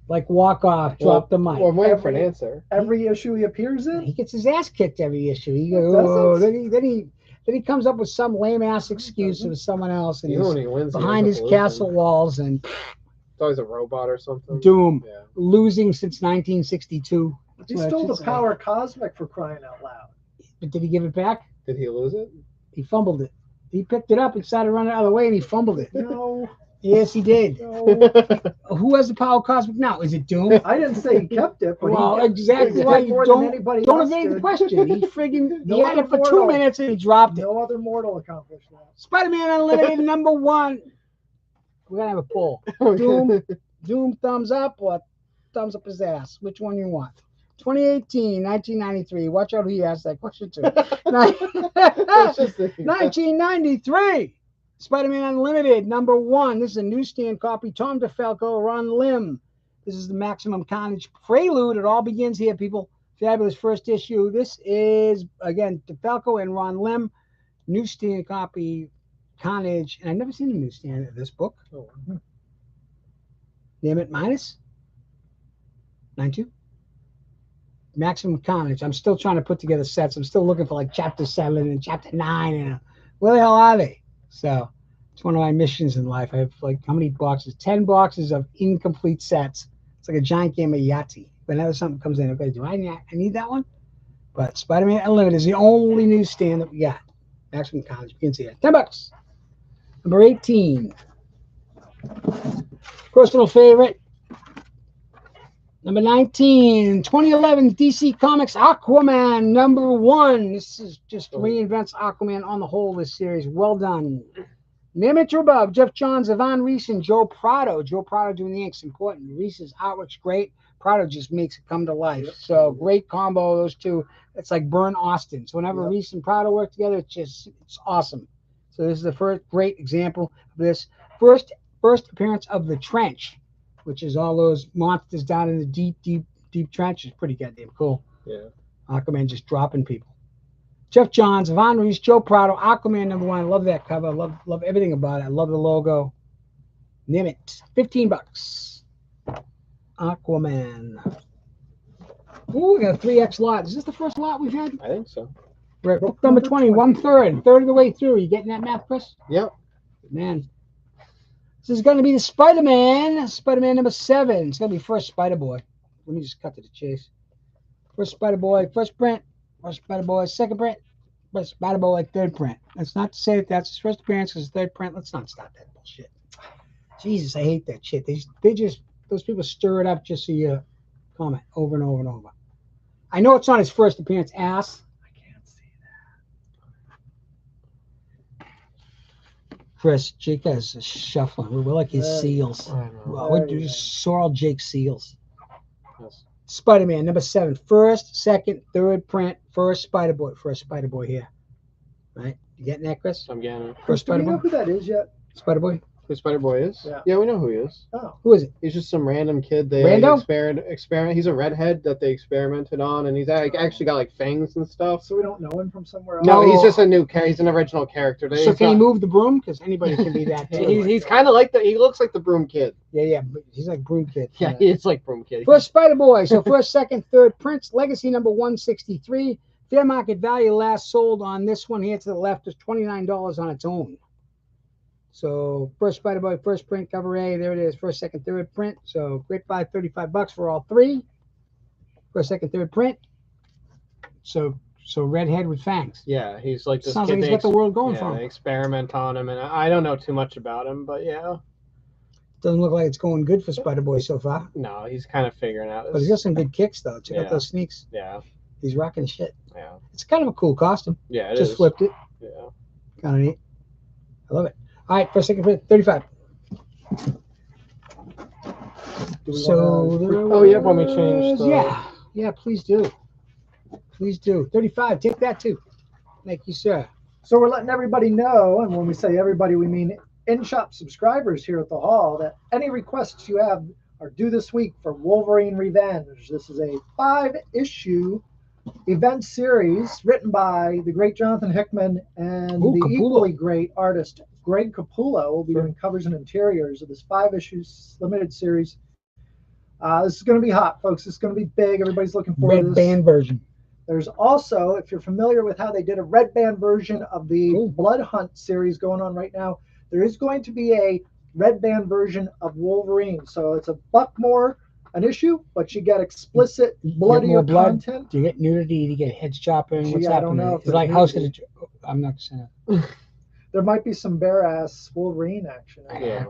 like walk off, drop the mic? Well, I'm waiting for an answer. Every issue he appears in, He gets his ass kicked every issue. He goes, oh, Doesn't? then he comes up with some lame ass excuse of someone else, and Even when he's he wins, he behind ends his up castle losing. walls and It's always a robot or something. Doom Yeah. losing since 1962. That's he what I stole should the say. power cosmic for crying out loud. But did he give it back? Did he lose it? He fumbled it. He picked it up and started running the other way, and he fumbled it. No, Yes, he did. no. Who has the power cosmic now? Is it Doom? I didn't say he kept it, but Well, he exactly did why you more than don't anybody don't else evade the did. question. He friggin' No he had other it for 2 mortal. minutes and he dropped it. No other mortal accomplished that. Spider-Man Unlimited #1. We're gonna have a poll. Doom thumbs up or thumbs up his ass. Which one you want? 2018, 1993. Watch out who you asked that question to. 1993. Spider-Man Unlimited #1. This is a newsstand copy. Tom DeFalco, Ron Lim. This is the Maximum Carnage prelude. It all begins here, people. Fabulous first issue. This is, again, DeFalco and Ron Lim. Newsstand copy, Carnage. And I've never seen a newsstand of this book. Oh. Name it minus 92. Maximum Carnage. I'm still trying to put together sets. I'm still looking for like chapter 7 and chapter 9. And where the hell are they? So it's one of my missions in life. I have like how many boxes? 10 boxes of incomplete sets. It's like a giant game of Yahtzee. Whenever something comes in, okay, do I need that one? But Spider-Man Unlimited is the only newsstand that we got. Maximum Carnage. You can see it. $10. Number 18. Personal favorite. Number 19, 2011 DC Comics Aquaman #1. This is just reinvents Aquaman on the whole, this series. Well done. Name it above. Jeff Johns, Yvonne Reese, and Joe Prado. Joe Prado doing the inks, important. Reese's artwork's great. Prado just makes it come to life. Yep. So great combo, those two. It's like Burn Austin. So whenever Reese and Prado work together, it's awesome. So this is the first great example of this. First appearance of the Trench, which is all those monsters down in the deep trench. Is pretty goddamn cool. Yeah. Aquaman just dropping people. Jeff Johns, Yvonne Reese, Joe Prado, Aquaman #1. I love that cover. I love everything about it. I love the logo. Name it. $15. Aquaman. Ooh, we got a 3X lot. Is this the first lot we've had? I think so. We're at book number 20, 1/3. Third of the way through. You getting that math, Chris? Yep. Man. This is going to be the Spider-Man #7. It's going to be first Spider-Boy. Let me just cut to the chase. First Spider-Boy, first print. First Spider-Boy, second print. First Spider-Boy, third print. That's not to say that that's his first appearance because third print. Let's not stop that bullshit. Jesus, I hate that shit. They just, those people stir it up just so you comment over and over and over. I know it's not his first appearance, ass. I can't see that. Chris, Jake has a shuffling. We're like his seals. I know. Well, we're just Sorrel Jake seals. Yes. Spider-Man #7. First, second, third print. First Spider-Boy here. Right? You getting that, Chris? I'm getting it. First Do we know Spider-Boy? who that is yet? Spider-Boy? Who Spider-Boy is? Yeah. We know who he is. Oh, Who is it? He's just some random kid. They Rando? experiment. He's a redhead that they experimented on, and he's actually got like fangs and stuff. so we don't know him from somewhere else. No, No. he's just a new character. He's an original character. So can he move the broom? Because anybody can be that too. He's kind of like he looks like the Broom Kid. Yeah, but he's like Broom Kid. Yeah, he is like Broom Kid. First Spider-Boy. So first, second, third prints. Legacy #163. Fair market value last sold on this one here to the left is $29 on its own. So first Spider-Boy, first print, cover A. There it is. First, second, third print. So great buy, $35 for all three. First, second, third print. So redhead with fangs. Yeah, he's like this Sounds kid. like he's got the world going yeah, for they him. experiment on him, and I don't know too much about him, but yeah. Doesn't look like it's going good for Spider-Boy so far. No, he's kind of figuring out. But he's got some good kicks, though. Check out Yeah. those sneaks. Yeah, He's rocking shit. yeah, It's kind of a cool costume. yeah. It Just is. flipped it. Yeah. Kind of neat. I love it. All right, first, second print, 35. Do we So, Oh, yeah, when we change the... yeah, please do. Please do. 35, take that too. Thank you, sir. So we're letting everybody know, and when we say everybody, we mean in-shop subscribers here at the Hall, that any requests you have are due this week for Wolverine Revenge. This is a 5-issue event series written by the great Jonathan Hickman and the Capullo. equally great artist Greg Capullo. Will be doing covers and interiors of this 5-issue limited series. This is going to be hot, folks. This is going to be big. Everybody's looking forward to Red this. band version. There's also, if you're familiar with how they did a red band version of the Blood Hunt series going on right now, there is going to be a red band version of Wolverine. So it's a buck more an issue, but you get explicit bloodier content. Do you get nudity? Do you get heads chopping? What's I don't happening? know. It's like House of the... I'm not saying it. There might be some bare ass Wolverine action. Yeah.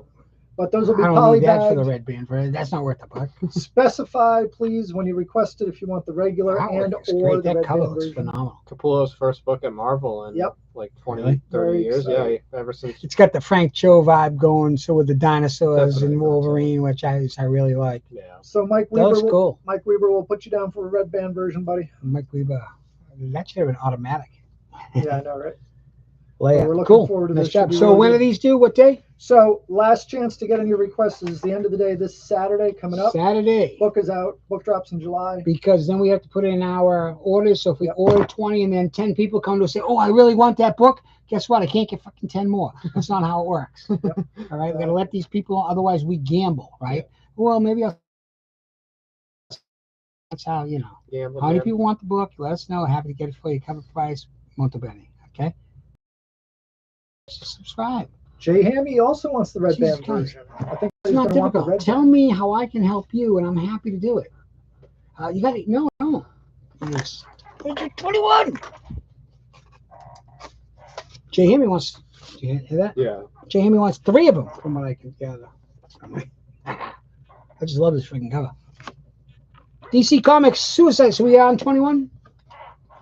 But those will be I don't need that polybagged. for the red band. That's not worth the buck. Specify, please, when you request it, if you want the regular and or the red band version. Phenomenal. Capullo's first book at Marvel in like 20, 30 years. Exciting. Yeah, ever since. It's got the Frank Cho vibe going, so with the dinosaurs and Wolverine, which I really like. Yeah. So Mike That's Weber, cool. Mike Weber will put you down for a red band version, buddy. Mike Weber. That should have been automatic. Yeah, I know, right? Layout. We're looking Cool. forward to Nice this. job. So when are these due? What day? So last chance to get in your requests is the end of the day this Saturday coming up. Saturday. Book is out. Book drops in July. Because then we have to put in our orders. So if we order 20 and then 10 people come to us and say, oh, I really want that book, guess what? I can't get fucking 10 more. That's not how it works. All right. We got to let these people, otherwise we gamble, right? Well, maybe I'll. That's how, you know. How many people want the book? Let us know. Happy to get it for you. Cover price. Molto bene. Okay. Subscribe. Jay Hammy also wants the red Jesus band Christ. version. I think It's not difficult. Tell me how I can help you, and I'm happy to do it. You got to no. Yes. 21. Jay Hammy wants. Do you hear that? Yeah. Jay Hammy wants 3 of them, from what I can gather. I just love this freaking cover. DC Comics Suicide. So we are on 21.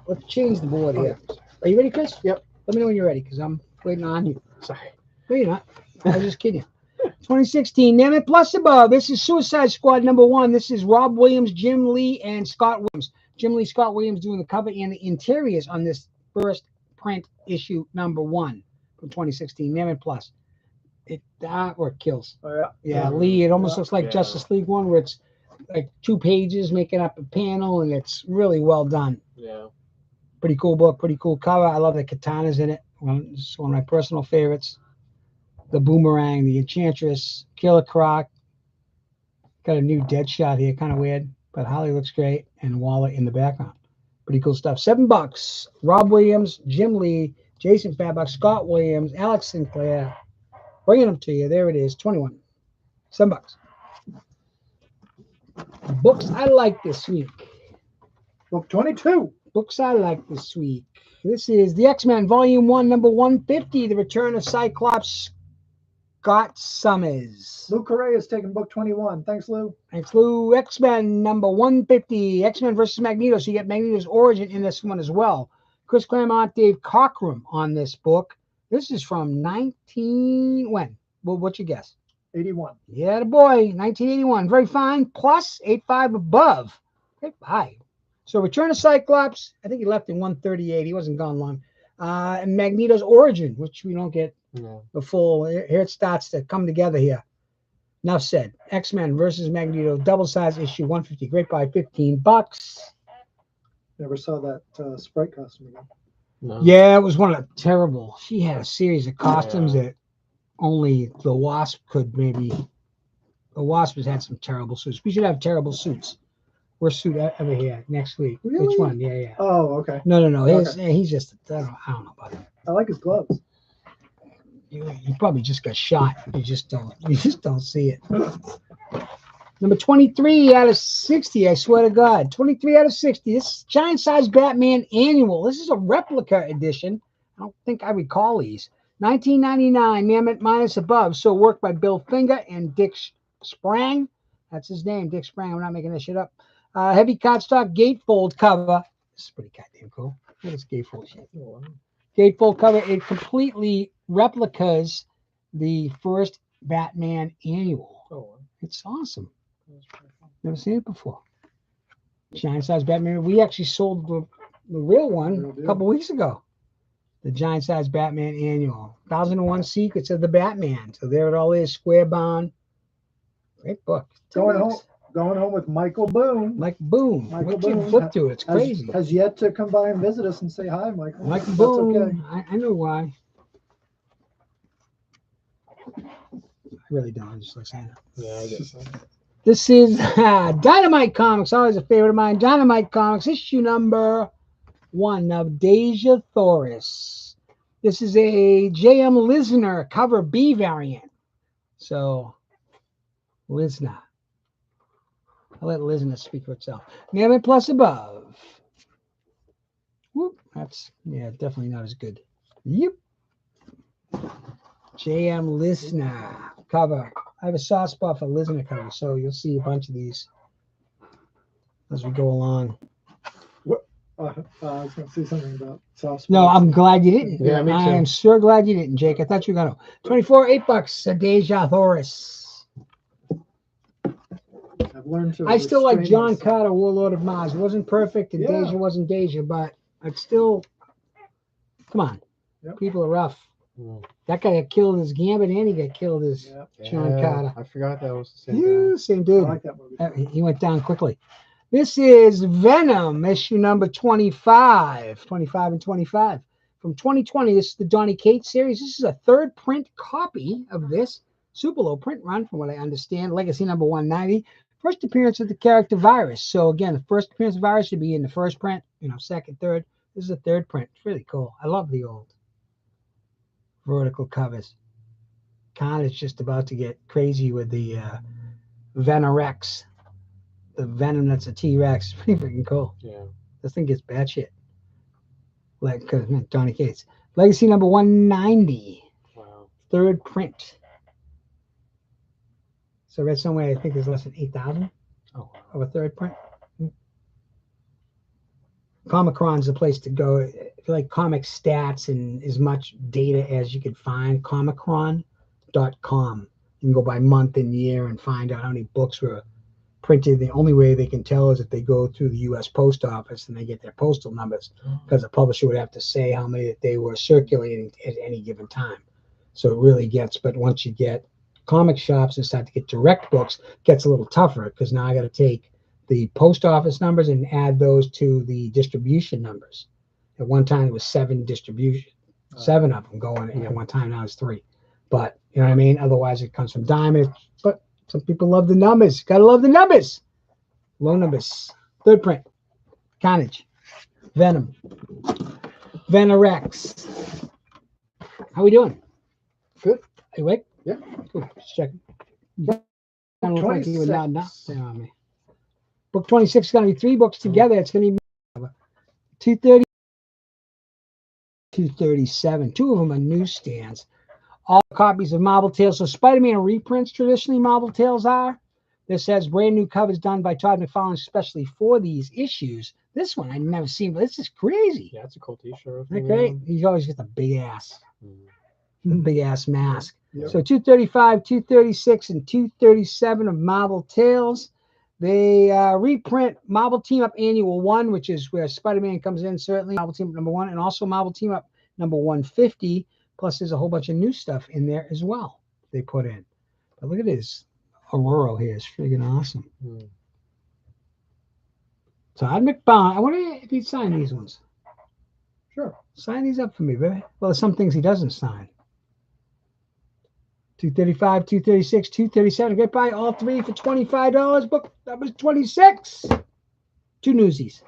Let's change the board here. Are you ready, Chris? Yep. Let me know when you're ready, because I'm waiting on you. Sorry. No, you're not. I was just kidding you. 2016, Name It Plus Above. This is Suicide Squad #1. This is Rob Williams, Jim Lee, and Scott Williams. Jim Lee, Scott Williams doing the cover and the interiors on this first print issue #1 from 2016. Name It Plus. The artwork kills. Oh, yeah, Lee. It almost looks like Justice League 1, where it's like 2 pages making up a panel, and it's really well done. Yeah. Pretty cool book, pretty cool cover. I love the katanas in it. It's one of my personal favorites. The Boomerang, the Enchantress, Killer Croc. Got a new Deadshot here, kind of weird, but Holly looks great, and Waller in the background. Pretty cool stuff. $7. Rob Williams, Jim Lee, Jason Fabok, Scott Williams, Alex Sinclair. Bringing them to you. There it is. 21. $7. Books I like this week. Book 22. Books I like this week. This is the X-Men Volume 1, number 150, The Return of Cyclops, Scott Summers. Lou Correa is taking book 21. Thanks, Lou. Thanks, Lou. X-Men number 150, X-Men versus Magneto. So you get Magneto's origin in this one as well. Chris Claremont, Dave Cockrum on this book. This is from when? Well, what's your guess? 81. Yeah, the boy, 1981. Very fine. Plus 85 above. Great buy. So Return of Cyclops, I think he left in 138. He wasn't gone long. And Magneto's origin, which we don't get the full. Here it starts to come together here. Enough said. X-Men versus Magneto, double size issue 150. Great buy, $15. Never saw that Sprite costume again. No. Yeah, it was one of the terrible. She had a series of costumes that only the Wasp could maybe. The Wasp has had some terrible suits. We should have terrible suits. Worst suit ever here next week. Really? Which one? Yeah. Oh, okay. No. He's just. I don't know about him. I like his gloves. You probably just got shot. You just don't see it. Number 23 out of 60. I swear to God, 23 out of 60. This is giant size Batman annual. This is a replica edition. I don't think I recall these. 1999. Mammoth minus above. So work by Bill Finger and Dick Sprang. That's his name, Dick Sprang. I'm not making this shit up. Heavy cardstock gatefold cover. This is pretty goddamn cool. What is gatefold shit? Gatefold cover. It completely replicas the first Batman annual. It's awesome. Never seen it before. Giant size Batman. We actually sold the real one a couple weeks ago. The Giant size Batman annual. 1001 Secrets of the Batman. So there it all is. Square bound. Great book. Going home with Michael Boone. Mike Boone. Michael What you Boone flip through? It's crazy. Has yet to come by and visit us and say hi, Michael. Michael That's Boone. okay. I know why. I really don't. I just like saying it. Yeah, I guess so. This is Dynamite Comics, always a favorite of mine. Dynamite Comics, issue number 1 of Deja Thoris. This is a J.M. Lisner cover B variant. So, Lisner. I'll let Lisner speak for itself. Mailman Plus above. Whoop, that's, yeah, definitely not as good. Yep. J.M. Lisner cover. I have a soft spot for Lisner cover, so you'll see a bunch of these as we go along. I was going to say something about soft spots. No, I'm glad you didn't. Yeah, me too. I am sure glad you didn't, Jake. I thought you were going to. 24, $8, Deja Thoris. I've learned to. I still like restrain John myself. Carter, Warlord of Mars. It wasn't perfect, and Yeah. Deja wasn't Deja, but it's still. Come on. Yep. People are rough. Mm. That guy got killed as Gambit, and he got killed as John Carter. I forgot that was the same Yeah, guy. same I dude. like that movie. He went down quickly. This is Venom, issue number 25. 25 and 25. From 2020, this is the Donny Cates series. This is a third print copy of this. Super low print run, from what I understand. Legacy number 190. First appearance of the character Virus. So, again, the first appearance of Virus should be in the first print. Second, third. This is a third print. It's really cool. I love the old vertical covers. Carnage's just about to get crazy with the Venorex. The Venom that's a T-Rex. Pretty freaking cool. Yeah. This thing gets bad shit. Like Donny Cates. Legacy number 190. Wow. Third print. So I read somewhere, I think there's less than 8,000 of a third print. Comicron's the place to go. If you like comic stats and as much data as you could find, comicron.com. You can go by month and year and find out how many books were printed. The only way they can tell is if they go through the U.S. Post Office and they get their postal numbers, because the publisher would have to say how many that they were circulating at any given time. So it really gets, but once you get comic shops and start to get direct books, it gets a little tougher, because now I got to take the post office numbers and add those to the distribution numbers. At one time it was 7 distribution, 7 of them going at one time. Now it's 3. But you know what I mean? Otherwise it comes from Diamond. But some people love the numbers. Gotta love the numbers. Low numbers. Third print. Carnage. Venom. Venorex. How we doing? Good. Are you awake? Yeah. Cool. Just checking. I don't look like you would 26. not down on me. Book 26 is going to be 3 books together. It's going to be 230, 237. 2 of them are newsstands. All copies of Marvel Tales. So Spider-Man reprints, traditionally Marvel Tales are. This has brand new covers done by Todd McFarlane, especially for these issues. This one I've never seen, but this is crazy. Yeah, it's a cool t-shirt. Isn't that great? He's always got the big ass. Big ass mask. Yep. So 235, 236, and 237 of Marvel Tales. They reprint Marvel Team Up Annual 1, which is where Spider-Man comes in, certainly. Marvel Team Up number 1, and also Marvel Team Up number 150. Plus, there's a whole bunch of new stuff in there as well they put in. But look at this. Aurora here is freaking awesome. Todd McFarlane. I wonder if he'd sign these ones. Sure. Sign these up for me, baby. Well, there's some things he doesn't sign. 235, 236, 237. Get by all 3 for $25. Book number 26. 2 newsies.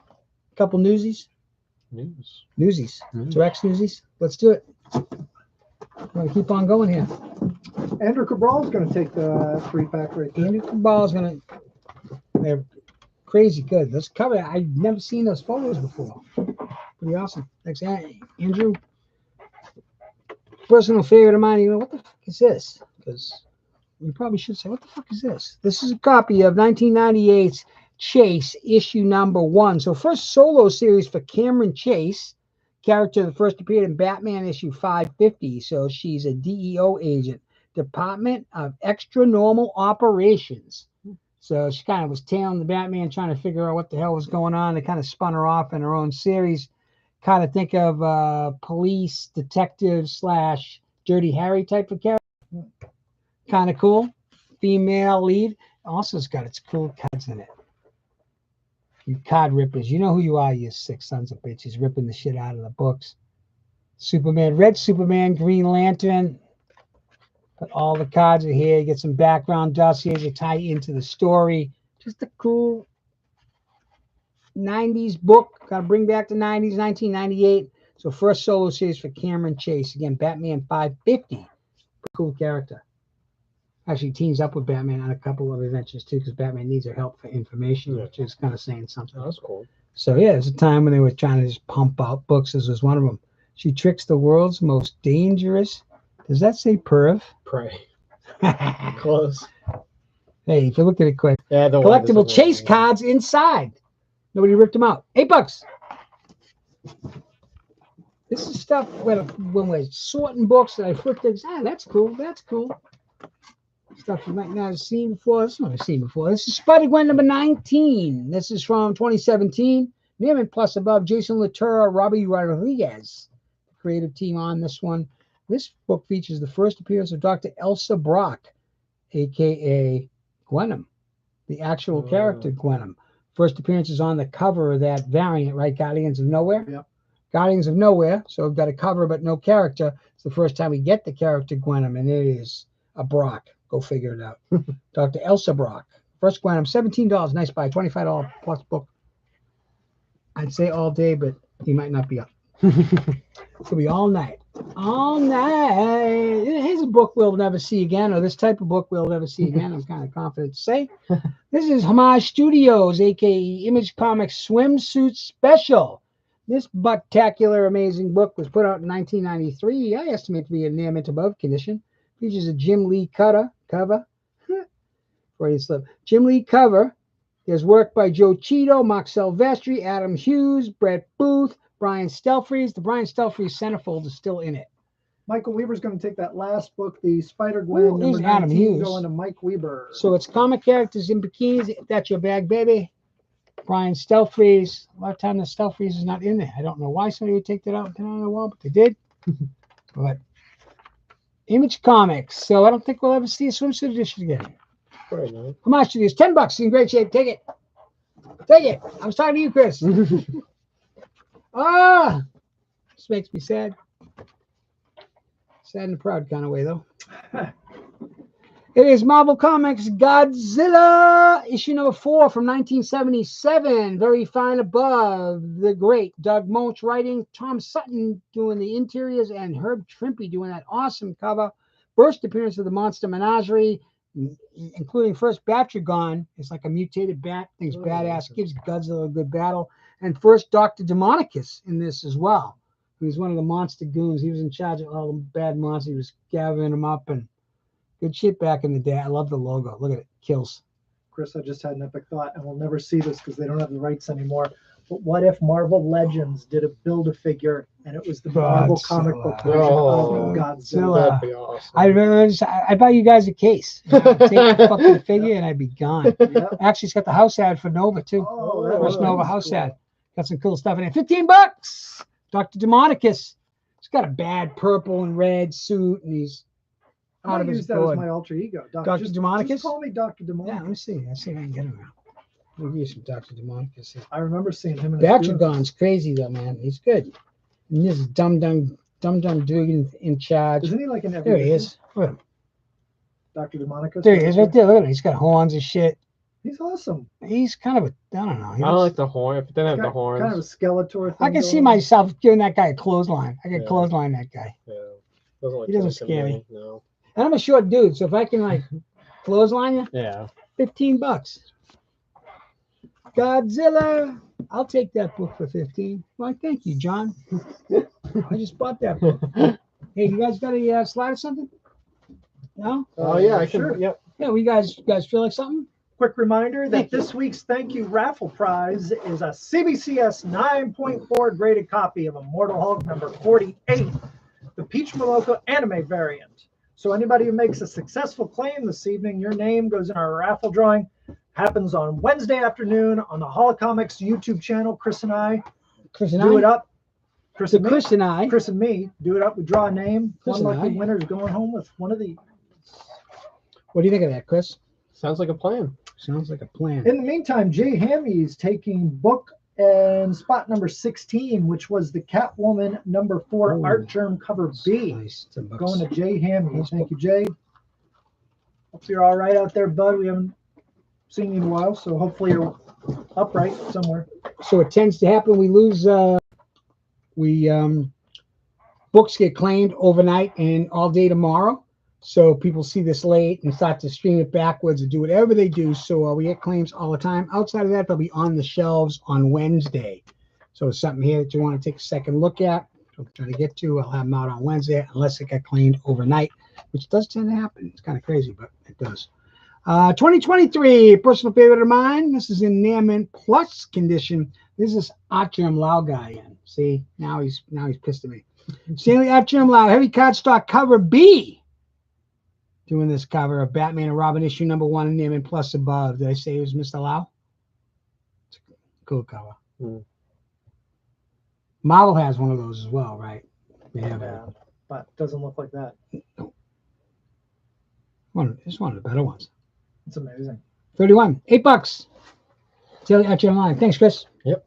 A couple newsies. Newsies. Direct newsies. Let's do it. We're going to keep on going here. Andrew Cabral's going to take the 3-pack right there. Andrew Cabal's going to. They're crazy good. Let's cover it. I've never seen those photos before. Pretty awesome. Thanks, Andrew. Personal favorite of mine. You know, what the fuck is this? Because you probably should say, what the fuck is this? This is a copy of 1998's Chase, issue number 1. So first solo series for Cameron Chase, character that first appeared in Batman issue 550. So she's a DEO agent, Department of Extra Normal Operations. So she kind of was tailing the Batman, trying to figure out what the hell was going on. They kind of spun her off in her own series. Kind of think of police detective / Dirty Harry type of character. Kind of cool. Female lead. Also, it's got its cool cards in it. You card rippers. You know who you are, you sick sons of bitches, ripping the shit out of the books. Superman, Red Superman, Green Lantern. But all the cards are here. You get some background dossiers to tie into the story. Just a cool 90s book. Got to bring back the 90s, 1998. So first solo series for Cameron Chase. Again, Batman 550. Cool character. Actually teams up with Batman on a couple of adventures too, because Batman needs her help for information, which is kind of saying something. Oh, that's cool. So yeah, there's a time when they were trying to just pump out books. This was one of them. She tricks the world's most dangerous. Does that say perv? Prey. Close. Hey, if you look at it quick. Yeah, the Collectible chase cards inside. Nobody ripped them out. $8. This is stuff when we're sorting books and I flip things. That's cool. That's cool. Stuff you might not have seen before. This one I've seen before. This is Spider-Gwen number 19. This is from 2017. Name and plus above, Jason Latour, Robbie Rodriguez. The creative team on this one. This book features the first appearance of Dr. Elsa Brock, a.k.a. Gwenom, the actual character Gwenom. First appearance is on the cover of that variant, right? Guardians of Nowhere? Yep. Guardians of Nowhere. So we've got a cover but no character. It's the first time we get the character Gwenom, and it is a Brock. Go figure it out. Dr. Elsa Brock. First Gwenom, $17. Nice buy. $25 plus book. I'd say all day, but he might not be up. It'll be all night. All night. Here's a book we'll never see again, or this type of book we'll never see again. I'm kind of confident to say. This is Homage Studios, a.k.a. Image Comics Swimsuit Special. This bucktacular, amazing book was put out in 1993. I estimate to be a near mint above condition. Features a Jim Lee cover. Jim Lee cover. There's work by Joe Cheeto, Mark Silvestri, Adam Hughes, Brett Booth, Brian Stelfreeze. The Brian Stelfreeze centerfold is still in it. Michael Weber's going to take that last book, the Spider-Gwen number 19, Adam Hughes. going to Mike Weber. So it's comic characters in bikinis. If that's your bag, baby. Brian Stelfreeze. A lot of time the Stelfreeze is not in there. I don't know why somebody would take that out and put it on the wall, but they did. But Image Comics. So I don't think we'll ever see a swimsuit edition again. Right, no. How much it is? $10. In great shape. Take it. Take it. I was talking to you, Chris. This makes me sad. Sad in a proud kind of way, though. It is Marvel Comics Godzilla, issue number 4 from 1977. Very fine above. The great Doug Moench writing, Tom Sutton doing the interiors, and Herb Trimpe doing that awesome cover. First appearance of the Monster Menagerie, including first Batragon. It's like a mutated bat. Thing's badass. Gives Godzilla a good battle. And first Dr. Demonicus in this as well. He was one of the monster goons. He was in charge of all the bad monsters. He was gathering them up, and good shit back in the day. I love the logo. Look at it. Kills. Chris, I just had an epic thought, and we'll never see this because they don't have the rights anymore. But what if Marvel Legends did a Build-A-Figure, and it was the Marvel comic book version of Godzilla? That'd be awesome. I'd buy you guys a case. You know, take the fucking figure, and I'd be gone. Yep. Actually, it's got the house ad for Nova, too. Oh, that First was Nova house cool. ad. Got some cool stuff in it. $15. Dr. Demonicus. He's got a bad purple and red suit, and he's I out of might his use that board. as my alter ego. Dr. Demonicus? Just call me Dr. Demonicus. Yeah, let me see. I see if I can get him out. We'll give you some Dr. Demonicus here. I remember seeing him in a Batragon's crazy, though, man. He's good. And this dumb dude in charge. Isn't he like an every There he issue? is. Look at him. Dr. Demonicus? There he is, right there. Look at him. He's got horns and shit. He's awesome. He's kind of a, I don't know. I don't like the horn. If it didn't have the Got horns. kind of a Skeletor thing. I can see going on. myself giving that guy a clothesline. I could Yeah. clothesline that guy. Yeah. Doesn't look He doesn't like scare him, me. No. And I'm a short dude, so if I can like clothesline you, Yeah. $15. Godzilla. I'll take that book for 15. Why, thank you, John. I just bought that book. Hey, you guys got a slide or something? No? Oh yeah, I sure. can. Yep. Yeah, you guys feel like something? Quick reminder that Thank you. this week's Thank You raffle prize is a CBCS 9.4 graded copy of Immortal Hulk number 48, the Peach Moloko anime variant. So anybody who makes a successful claim this evening, your name goes in our raffle drawing. Happens on Wednesday afternoon on the Holocomics YouTube channel. Chris and I Chris and do I. it up. Chris and I. Chris and me do it up. We draw a name. Chris One and lucky I. winner is going home with one of these. What do you think of that, Chris? Sounds like a plan. Sounds like a plan. In the meantime, Jay Hammy is taking book and spot number 16, which was the Catwoman number 4 Ooh, art germ cover B. Nice. Going to Jay Hammy. Nice Thank you, Jay. Hope you're all right out there, bud. We haven't seen you in a while, so hopefully you're upright somewhere. So it tends to happen. We lose. Books get claimed overnight and all day tomorrow. So people see this late and start to stream it backwards and do whatever they do. So we get claims all the time. Outside of that, they'll be on the shelves on Wednesday. So it's something here that you want to take a second look at. I'm trying to get to. I'll have them out on Wednesday unless it got claimed overnight, which does tend to happen. It's kind of crazy, but it does. 2023, personal favorite of mine. This is in Nairman Plus condition. This is Artyom Lau guy in. See, now he's pissed at me. Stanley Artyom Lau, heavy cardstock cover B. Doing this cover of Batman and Robin issue number 1 in Nairman Plus above. Did I say it was Mr. Lau? It's a cool cover. Marvel has one of those as well, right? Yeah, but it doesn't look like that. No. It's one of the better ones. It's amazing. 31, $8. Stanley Artyom Lau. Thanks, Chris. Yep.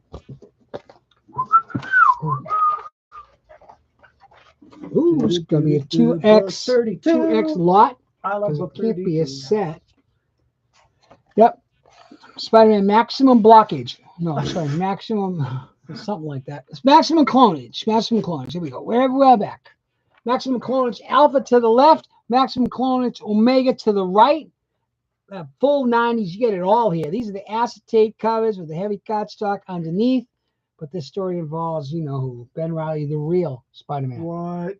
Ooh, it's going to be a 2X lot. I love Because book it can't be a 32. set. Yep. Spider-Man maximum blockage. No, sorry, maximum something like that. It's maximum clonage. Maximum clonage. Here we go. We're back. Maximum clonage alpha to the left. Maximum clonage omega to the right. Full 90s. You get it all here. These are the acetate covers with the heavy cardstock underneath. But this story involves, you know who? Ben Reilly, the real Spider-Man. What?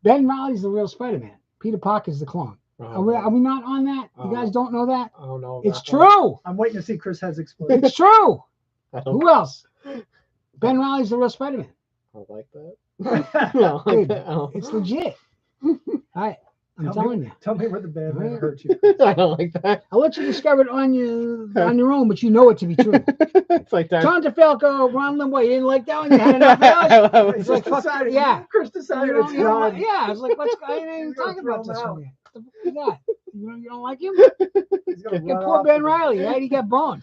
Ben Reilly's the real Spider-Man. Peter Parker's the clone. Are we not on that? You guys don't know that? I don't know. It's true. I'm waiting to see Chris has explained. It's true. Who else? I Ben Reilly's the real Spider-Man. don't like that. No, Dude, I don't. it's legit. I'm telling you. Tell me where the bad man hurt you. I don't like that. I'll let you discover it on your own, but you know it to be true. It's like that. John DeFalco, Ron Limbaugh, you didn't like that one? You had enough of it? It's like, fuck, yeah. Chris decided You it's don't done. like- yeah, I was like, let's go. I didn't even He's gonna talk throw about him this out. one yet. What the fuck is that? You don't like him? He's gonna Yeah, run poor off Ben with it. Reilly, right? He got boned.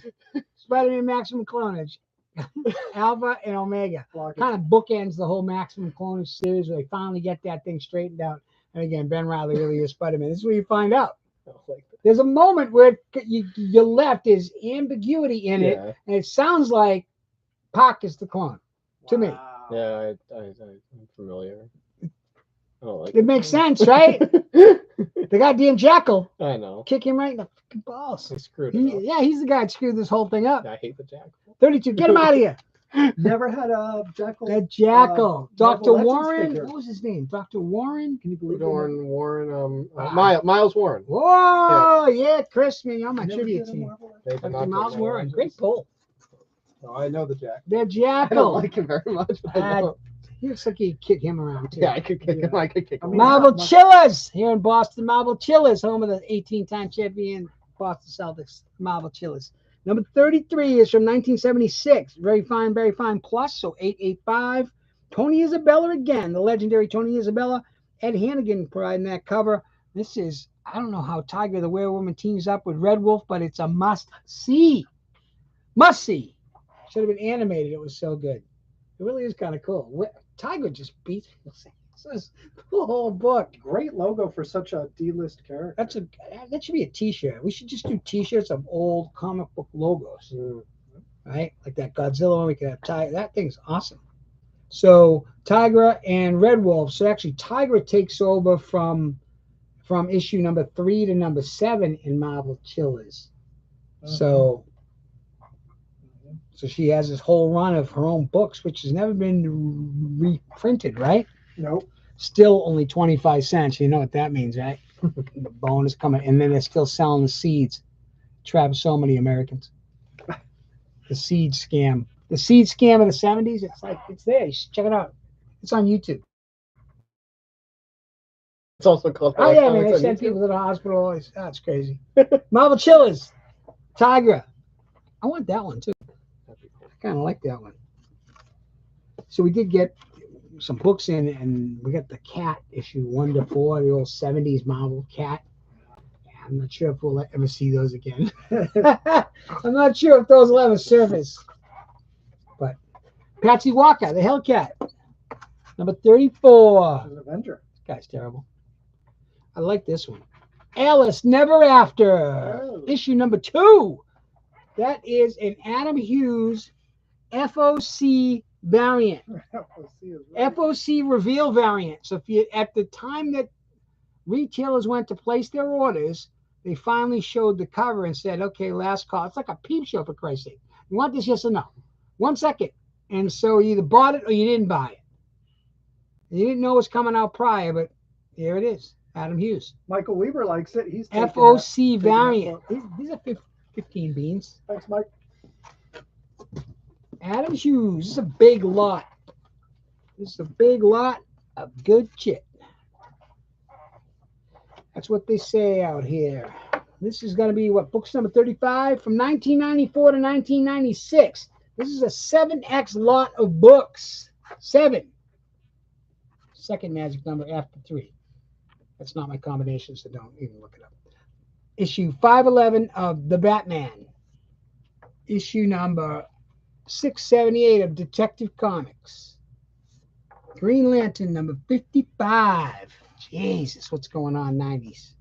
Spider-Man Maximum Clonage. Alpha and Omega. Block it. Kind of bookends the whole Maximum Clonage series where they finally get that thing straightened out. And again, Ben Reilly really is Spider-Man. This is where you find out. I don't like that. There's a moment where you're left, there's ambiguity in it, Yeah. and it sounds like Pac is the clone to me. Wow. Yeah, I'm familiar. I don't like It makes sense, right? The goddamn Jackal I know. kick him right in the fucking balls. They screwed it up. Yeah, he's the guy that screwed this whole thing up. I hate the Jack. 32, get him out of here. Never had a Jackal. The Jackal. Dr. Marvel Legends Warren. figure. What was his name? Dr. Warren? Can you believe it? Warren, Ah. Miles Warren. Whoa, yeah, Chris, man, you're on my Never trivia did a team. Marvel They did Dr. not Miles get Warren. Legends. Great pull. Oh, I know the Jack. The I don't Jackal. like him very much. But I Uh, know. He looks like he'd kick him around, too. Yeah, I could kick him. I could kick I him. mean, Marble not much. Chillers here in Boston. Marble Chillers, home of the 18-time champion Boston Celtics. Marble Chillers. Number 33 is from 1976. Very fine plus, so 885. Tony Isabella again, the legendary Tony Isabella. Ed Hannigan providing that cover. This is, I don't know how Tiger the Werewoman teams up with Red Wolf, but it's a must-see. Must-see. Should have been animated. It was so good. It really is kind of cool. Tiger just beats this whole book. Great logo for such a D-list character. That should be a T-shirt. We should just do T-shirts of old comic book logos, right? Like that Godzilla one. We could have Tiger. That thing's awesome. So Tigra and Red Wolf. So actually, Tigra takes over from issue number 3 to number 7 in Marvel Chillers. So she has this whole run of her own books, which has never been reprinted, right? Nope. Still only 25 cents. You know what that means, right? The bone is coming, and then they're still selling the seeds. Trap so many Americans. The seed scam. The seed scam of the 70s. It's there. You should check it out. It's on YouTube. It's also called. Oh yeah, man. They send people to the hospital. It's crazy. Marvel Chillers. Tigra. I want that one too. I kind of like that one. So we did get some books in, and we got the Cat issue 1 to 4, the old 70s Marvel Cat. I'm not sure if we'll ever see those again. I'm not sure if those will ever surface. But Patsy Walker, the Hellcat, number 34. An Avenger. This guy's terrible. I like this one. Alice Never After, issue number 2. That is an Adam Hughes FOC variant. FOC reveal variant. So if you, at the time that retailers went to place their orders, they finally showed the cover and said, okay, last call. It's like a peep show, for Christ's sake. You want this, yes or no? 1 second. And so you either bought it or you didn't buy it. You didn't know it was coming out prior, but here it is. Adam Hughes. Michael Weaver likes it. He's FOC variant. These are 15 beans. Thanks, Mike. Adam Hughes. This is a big lot. This is a big lot of good shit. That's what they say out here. This is going to be, what, books number 35 from 1994 to 1996. This is a 7X lot of books. 7. Second magic number after 3. That's not my combination, so don't even look it up. Issue 511 of The Batman. Issue number 678 of Detective Comics. Green Lantern number 55. Jesus, what's going on, 90s?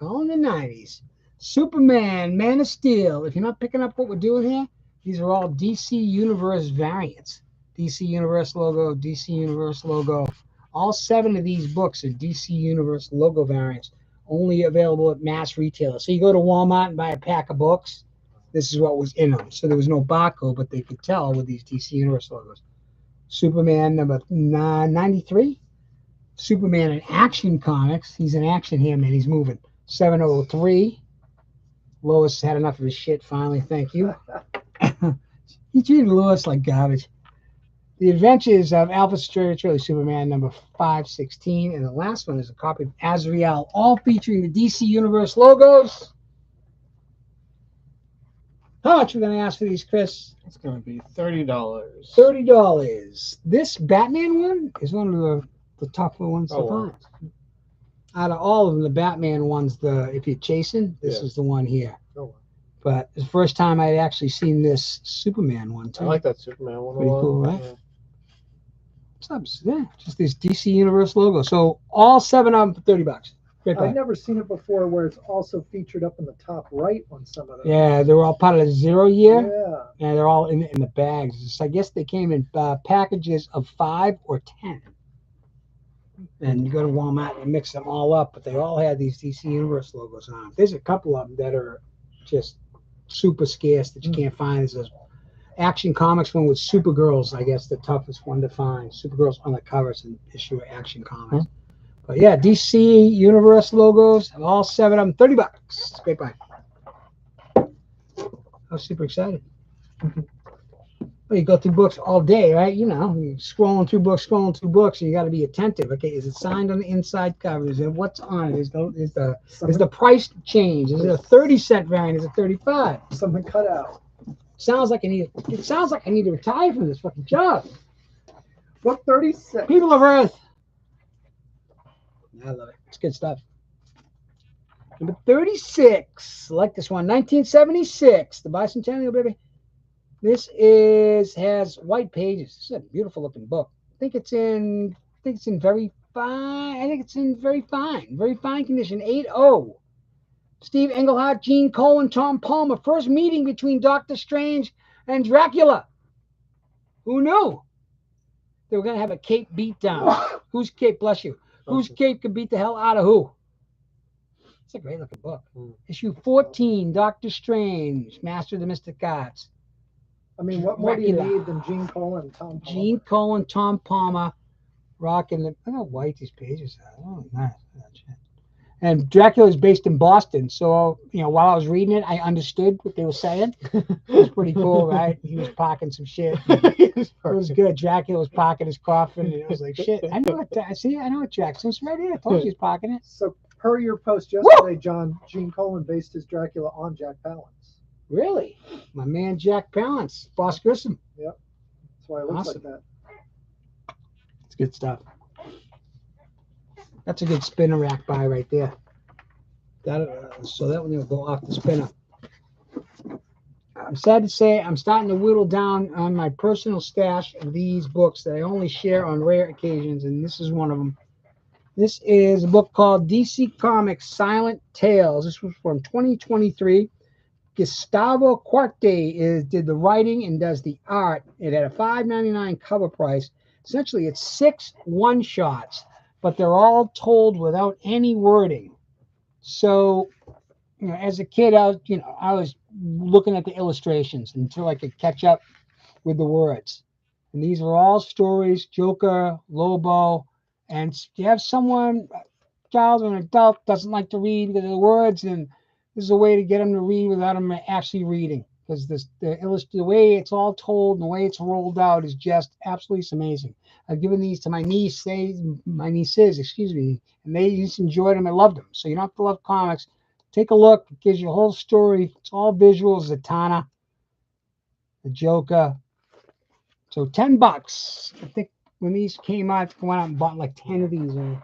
Calling the 90s. Superman, Man of Steel. If you're not picking up what we're doing here, these are all DC Universe variants. DC Universe logo, DC Universe logo. All 7 of these books are DC Universe logo variants, only available at mass retailers. So you go to Walmart and buy a pack of books. This is what was in them. So there was no barcode, but they could tell with these DC Universe logos. Superman number 93. Superman in Action Comics. He's in action here, man. He's moving. 703. Lois had enough of his shit finally. Thank you. He treated Lois like garbage. The Adventures of Alpha Centauri Superman number 516. And the last one is a copy of Azrael, all featuring the DC Universe logos. How much are we going to ask for these, Chris? It's going to be $30. $30. This Batman one is one of the tougher ones to find. Out of all of them, the Batman one's if you're chasing, this is the one here. But it's the first time I'd actually seen this Superman one, too. I like that Superman one. Pretty cool, right? Yeah. Yeah, just this DC Universe logo. So all 7 of them for $30. Great buy. I've never seen it before where it's also featured up in the top right on some of them. Yeah, they were all part of the 0 year. Yeah. And they're all in the bags. So I guess they came in packages of 5 or 10. And you go to Walmart and mix them all up, but they all had these DC Universe logos on them. There's a couple of them that are just super scarce that you can't find. There's a Action Comics one with Supergirls, I guess the toughest one to find. Supergirls on the covers and issue of Action Comics. But yeah, DC Universe logos, all 7 of them, $30. It's a great buy. I was super excited. Well, you go through books all day, right? You know, you're scrolling through books, and you got to be attentive. Okay, is it signed on the inside cover? Is it what's on it? Is the price change? Is it a 30-cent variant? Is it 35? Something cut out. Sounds like I need to retire from this fucking job. Book 36. People of Earth. I love it. It's good stuff. Number 36. I like this one. 1976. The Bicentennial, baby. This has white pages. This is a beautiful looking book. I think it's in very fine condition. 8-0. Steve Englehart, Gene Colan, Tom Palmer. First meeting between Doctor Strange and Dracula. Who knew? They were going to have a cape beatdown. Whose cape, bless you, whose cape could beat the hell out of who? It's a great looking book. Issue 14, Doctor Strange, Master of the Mystic Arts. I mean, what more do you need than Gene Colan and Tom Palmer? Gene Colan, Tom Palmer, rocking the... Look how white these pages are. Oh, nice. And Dracula is based in Boston, so, you know, while I was reading it, I understood what they were saying. It was pretty cool, right? He was parking some shit. It was good. Dracula was parking his coffin, and it was like, shit. I know what Dracula's right here. I told you he's parking it. So, per your post yesterday, John, Gene Colan based his Dracula on Jack Palance. Really? My man Jack Palance, Boss Grissom. Yep. That's why it looks Awesome. like that. It's good stuff. That's a good spinner rack buy right there. So that one will go off the spinner. I'm sad to say I'm starting to whittle down on my personal stash of these books that I only share on rare occasions, and this is one of them. This is a book called DC Comics Silent Tales. This was from 2023. Gustavo Cuarte did the writing and does the art. It had a $5.99 cover price. Essentially, it's 6 one-shots, but they're all told without any wording. So, as a kid, I was looking at the illustrations until I could catch up with the words. And these are all stories, Joker, Lobo, and you have someone, a child or an adult, doesn't like to read because of the words, and this is a way to get them to read without them actually reading. Because the way it's all told and the way it's rolled out is just absolutely amazing. I've given these to my nieces, and they just enjoyed them and loved them. So you don't have to love comics. Take a look. It gives you a whole story. It's all visuals. Zatanna, the Joker. So $10. I think when these came out, I went out and bought like 10 of these. And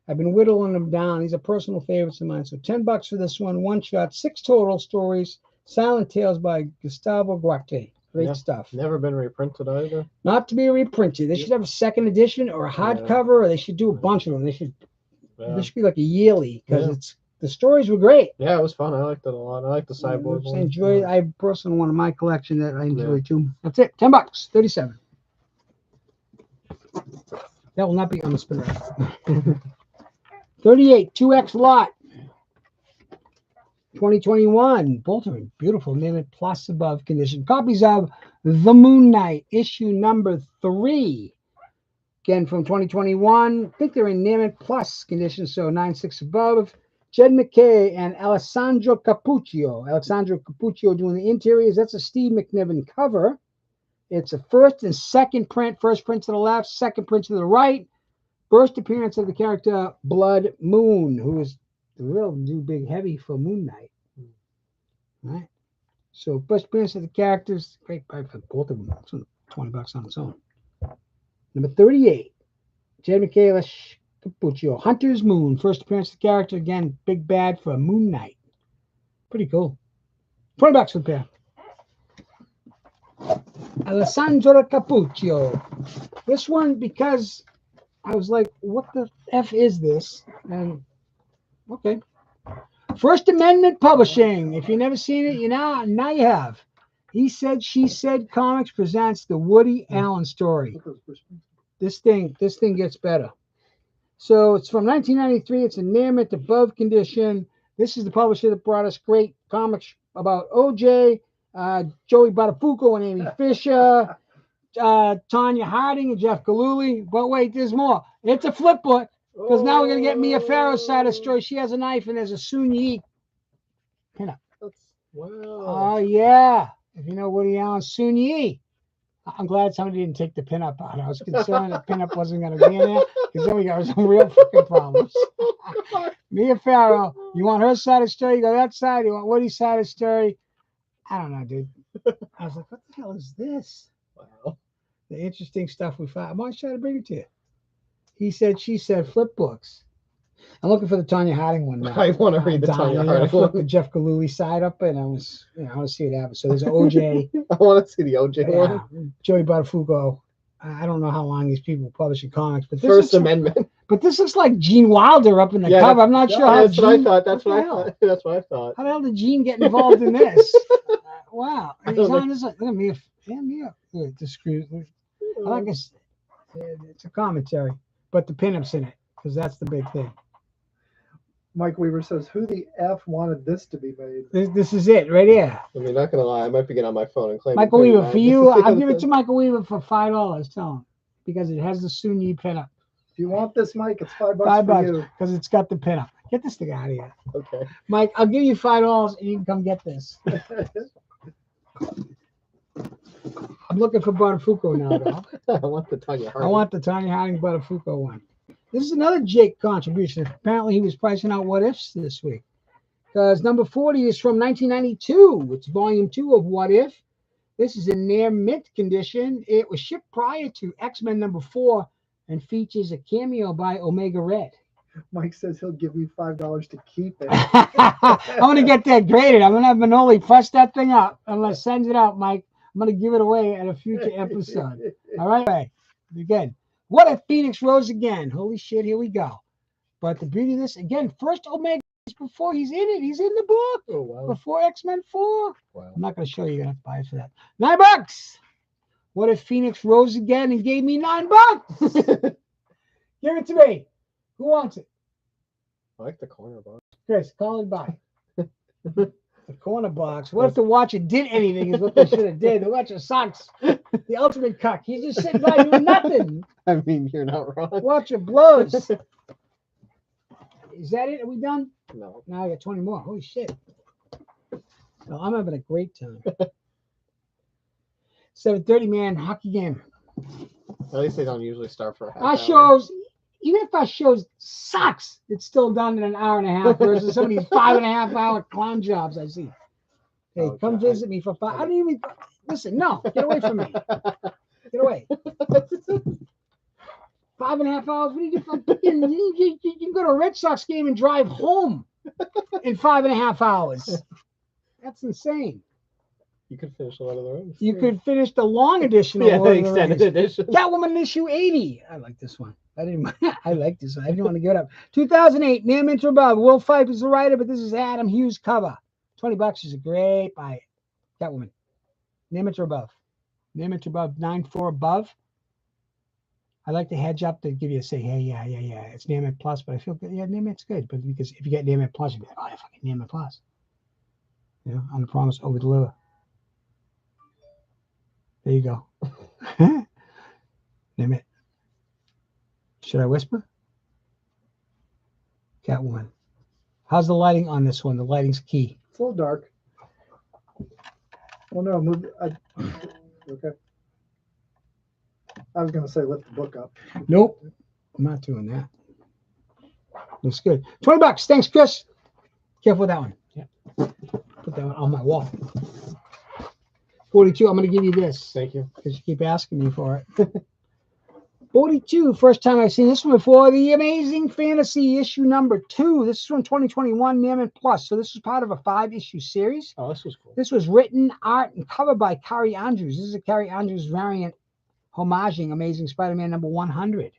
I've been whittling them down. These are personal favorites of mine. So $10 for this one shot, 6 total stories. Silent Tales by Gustavo Cuarte. Great stuff. Never been reprinted either. Not to be reprinted. They should have a second edition or a hardcover, or they should do a bunch of them. They should be like a yearly, because the stories were great. Yeah, it was fun. I liked it a lot. I like the cyborg one. I personally one in my collection that I enjoy too. That's it. $10. 37. That will not be on the spinner. 38. 2X lot. 2021. Both are in beautiful Name Plus above condition. Copies of The Moon Knight, issue number 3. Again, from 2021. I think they're in Name Plus condition, so 9.6 above. Jed McKay and Alessandro Cappuccio. Alessandro Cappuccio doing the interiors. That's a Steve McNiven cover. It's a first and second print. First print to the left, second print to the right. First appearance of the character Blood Moon, who is the real new big heavy for Moon Knight. All right. So first appearance of the characters. Great buy for both of them. It's $20 on its own. Number 38. Jed McKay, Cappuccio. Hunter's Moon. First appearance of the character. Again, big bad for Moon Knight. Pretty cool. $20 for the pair. Alessandro Cappuccio. This one, because I was like, what the F is this? And okay. First Amendment Publishing. If you've never seen it, now you have. He Said, She Said Comics presents the Woody Allen story. This thing gets better. So it's from 1993. It's in Name above condition. This is the publisher that brought us great comics about OJ, Joey Buttafuoco and Amy Fisher, Tanya Harding and Jeff Galooly. But wait, there's more. It's a flip book. Because now we're going to get Mia Farrow's side of the story. She has a knife and there's a Sun Yi pinup. Wow. Oh, yeah. If you know Woody Allen, Sun Yi. I'm glad somebody didn't take the pinup out. I was concerned the pinup wasn't going to be in there, because then we got some real fucking problems. Mia Farrow, you want her side of the story? You go that side. You want Woody's side of the story? I don't know, dude. I was like, what the hell is this? Wow. The interesting stuff we found. I'm always trying to bring it to you. He Said, She Said flip books. I'm looking for the Tanya Harding one now. I want to read the Tanya Harding one. The Jeff Galooly side up, and I want to see what happens. So there's an OJ. I want to see the OJ one. Joey Buttafuoco. I don't know how long these people publishing comics, but First Amendment. But this looks like Gene Wilder up in the cover. I'm not sure how. That's what I thought. That's what I thought. How the hell did Gene get involved in this? Wow. He's on this. Look at me. The screws. I like it's a commentary. But the pinups in it, because that's the big thing. Mike Weaver says, who the F wanted this to be made? This is it right here. I mean, not going to lie, I might be getting on my phone and claiming. Michael Weaver, for you, I'll give it to Michael Weaver for $5, tell him. Because it has the Sun Yi pinup. If you want this, Mike, it's $5 for you. Because it's got the pinup. Get this thing out of here. Okay. Mike, I'll give you $5 and you can come get this. I'm looking for Buttafuoco now, though. I want the Tanya Harding. I want the Tanya Harding Buttafuoco one. This is another Jake contribution. Apparently, he was pricing out what ifs this week. Because number 40 is from 1992. It's volume 2 of What If. This is in near mint condition. It was shipped prior to X-Men number 4 and features a cameo by Omega Red. Mike says he'll give you $5 to keep it. I'm going to get that graded. I'm going to have Manoli press that thing up. I'm going to send it out, Mike. I'm going to give it away at a future episode. All right? Again, What If Phoenix Rose Again? Holy shit, here we go. But the beauty of this, again, first Omega before he's in it. He's in the book. Oh, wow. Before X-Men 4. Wow. I'm not going to show you. You're going to have to buy it for that. $9. What if Phoenix rose again and gave me $9? Give it to me. Who wants it? I like the corner box. Chris, call it back. The corner box. What if the Watcher did anything is what they should have did. The Watcher sucks. The ultimate cuck. He's just sitting by doing nothing. I mean, you're not wrong. Watcher blows. Is that it? Are we done? No. Now I got 20 more. Holy shit. No, I'm having a great time. 7:30, man, hockey game. At least they don't usually start for a half Our hour. shows, even if our shows sucks, it's still done in an hour and a half versus some of these 5.5 hour clown jobs I see. Hey, Oh, come God. visit me for 5. I don't even listen. No, get away from me. Get away. 5.5 hours. What do you do? You can go to a Red Sox game and drive home in 5.5 hours. That's insane. You could finish a lot of the rings. You could finish the long edition. Of Yeah, Lord the of the extended Rings. edition. Catwoman issue 80. I like this one. I didn't. I like this one. I didn't want to give it up. 2008. Near Mint or Above. Will Fife is the writer, but this is Adam Hughes cover. $20 is a great buy. Catwoman. Near Mint or Above. Near Mint or Above. 9.4 above. I like to hedge up to give you a say, hey, yeah. It's Near Mint Plus, but I feel good. Yeah, Near Mint's good, but because if you get Near Mint Plus, you'll be like, oh, yeah, fucking Near Mint Plus. You know, on the promise, over deliver. There you go. Name it. Should I whisper? Catwoman. How's the lighting on this one? The lighting's key. It's a little dark. Oh no, move. Okay. I was going to say lift the book up. Nope. I'm not doing that. Looks good. $20. Thanks, Chris. Careful with that one. Yeah. Put that one on my wall. 42. I'm going to give you this. Thank you. Because you keep asking me for it. 42. First time I've seen this one before. The Amazing Fantasy issue number 2. This is from 2021, Near Mint Plus. So this is part of a 5-issue series. Oh, this was cool. This was written, art, and covered by Carrie Andrews. This is a Carrie Andrews variant homaging Amazing Spider-Man number 100.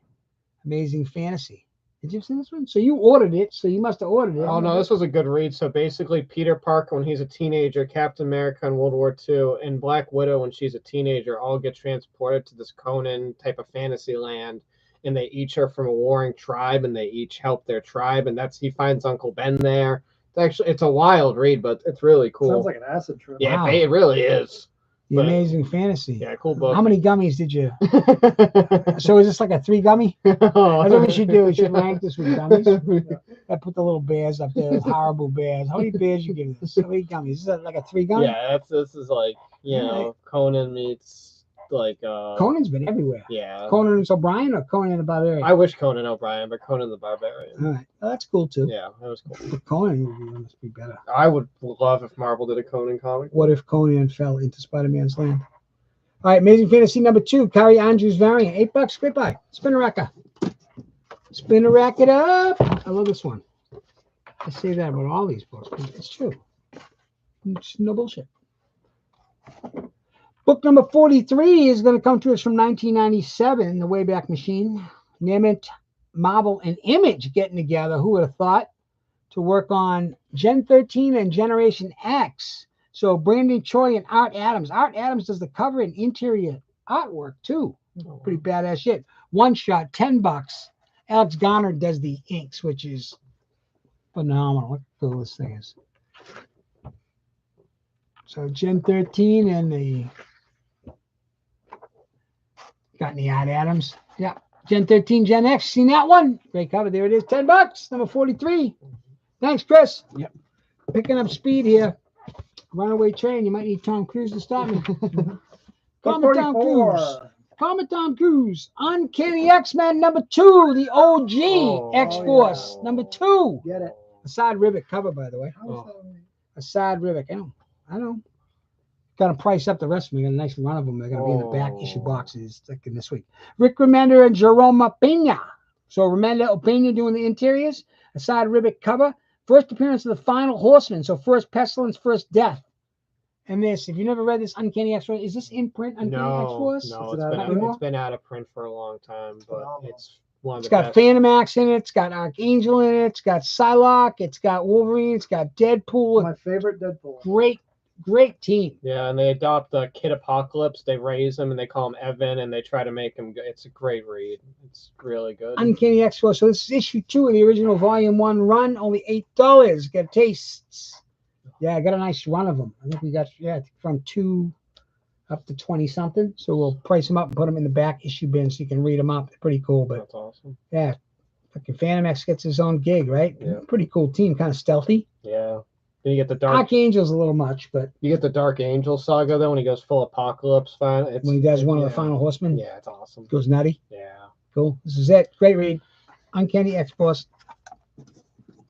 Amazing Fantasy. Did you see this one? So you ordered it, so you must have ordered it. Oh, no, this was a good read. So basically, Peter Parker, when he's a teenager, Captain America in World War II, and Black Widow, when she's a teenager, all get transported to this Conan type of fantasy land, and they each are from a warring tribe, and they each help their tribe, and he finds Uncle Ben there. It's a wild read, but it's really cool. Sounds like an acid trip. Yeah, Wow. it really is. The Amazing Fantasy. Yeah, cool book. How many gummies did you? So is this like a 3 gummy? That's what we should do. We should rank this with gummies. I put the little bears up there, horrible bears. How many bears you give this? How many gummies? Is that like a 3 gummy? Yeah, this is like, Conan meets like Conan's been everywhere. Yeah. Conan O'Brien or Conan the Barbarian? I wish Conan O'Brien, but Conan the Barbarian. All right. Well, that's cool too. Yeah, that was cool. The Conan movie must be better. I would love if Marvel did a Conan comic. What if Conan fell into Spider-Man's land? All right, Amazing Fantasy number 2, Carrie Andrews variant, $8. Great buy. Spin a rack. Spin a rack it up. I love this one. I say that about all these books, but it's true. It's no bullshit. Book number 43 is going to come to us from 1997, The Wayback Machine. Nemeth, Marvel, and Image getting together. Who would have thought? To work on Gen 13 and Generation X. So Brandon Choi and Art Adams. Art Adams does the cover and interior artwork too. Pretty badass shit. One shot, $10. Alex Garner does the inks, which is phenomenal. Look how cool this thing is. So Gen 13 and the got any Art Adams? Yeah. Gen 13, Gen X. Seen that one? Great cover. There it is. $10. Number 43. Thanks, Chris. Yep. Picking up speed here. Runaway train. You might need Tom Cruise to stop me. Comment Tom Cruise. Comment Tom Cruise. Uncanny X-Men number 2. The OG X-Force number 2. Get it. Assad Ribic cover, by the way. How is that right? Assad Ribic. I know. Got to price up the rest of them. We got a nice run of them. They're going to be in the back issue boxes like in this week. Rick Remender and Jerome Pena. So Remender Pena doing the interiors. Assad Ribic cover. First appearance of the Final Horseman. So first pestilence, first death. And this, if you never read this Uncanny X-Force, is this in print? Uncanny X-Force? No, it's been out of print for a long time, but it's one of the best. It's got Phantomax in it. It's got Archangel in it. It's got Psylocke. It's got Wolverine. It's got Deadpool. My favorite Deadpool. Great team. Yeah, and they adopt the Kid Apocalypse. They raise him and they call him Evan, and they try to make him good. It's a great read. It's really good. Uncanny X-Force. So this is issue 2 of the original Volume 1 run. Only $8. Get tastes. Yeah, I got a nice run of them. I think we got from 2 up to 20 something. So we'll price them up and put them in the back issue bin so you can read them up. They're pretty cool. But that's awesome. Yeah, fucking Phantomax gets his own gig, right? Yeah. Pretty cool team, kind of stealthy. Yeah. Then you get the Dark Archangel's a little much, but you get the Dark Angel saga though when he goes full apocalypse. When he does one of the Final Horsemen. Yeah, it's awesome. Goes nutty. Yeah. Cool. This is it. Great read. Uncanny X-Force.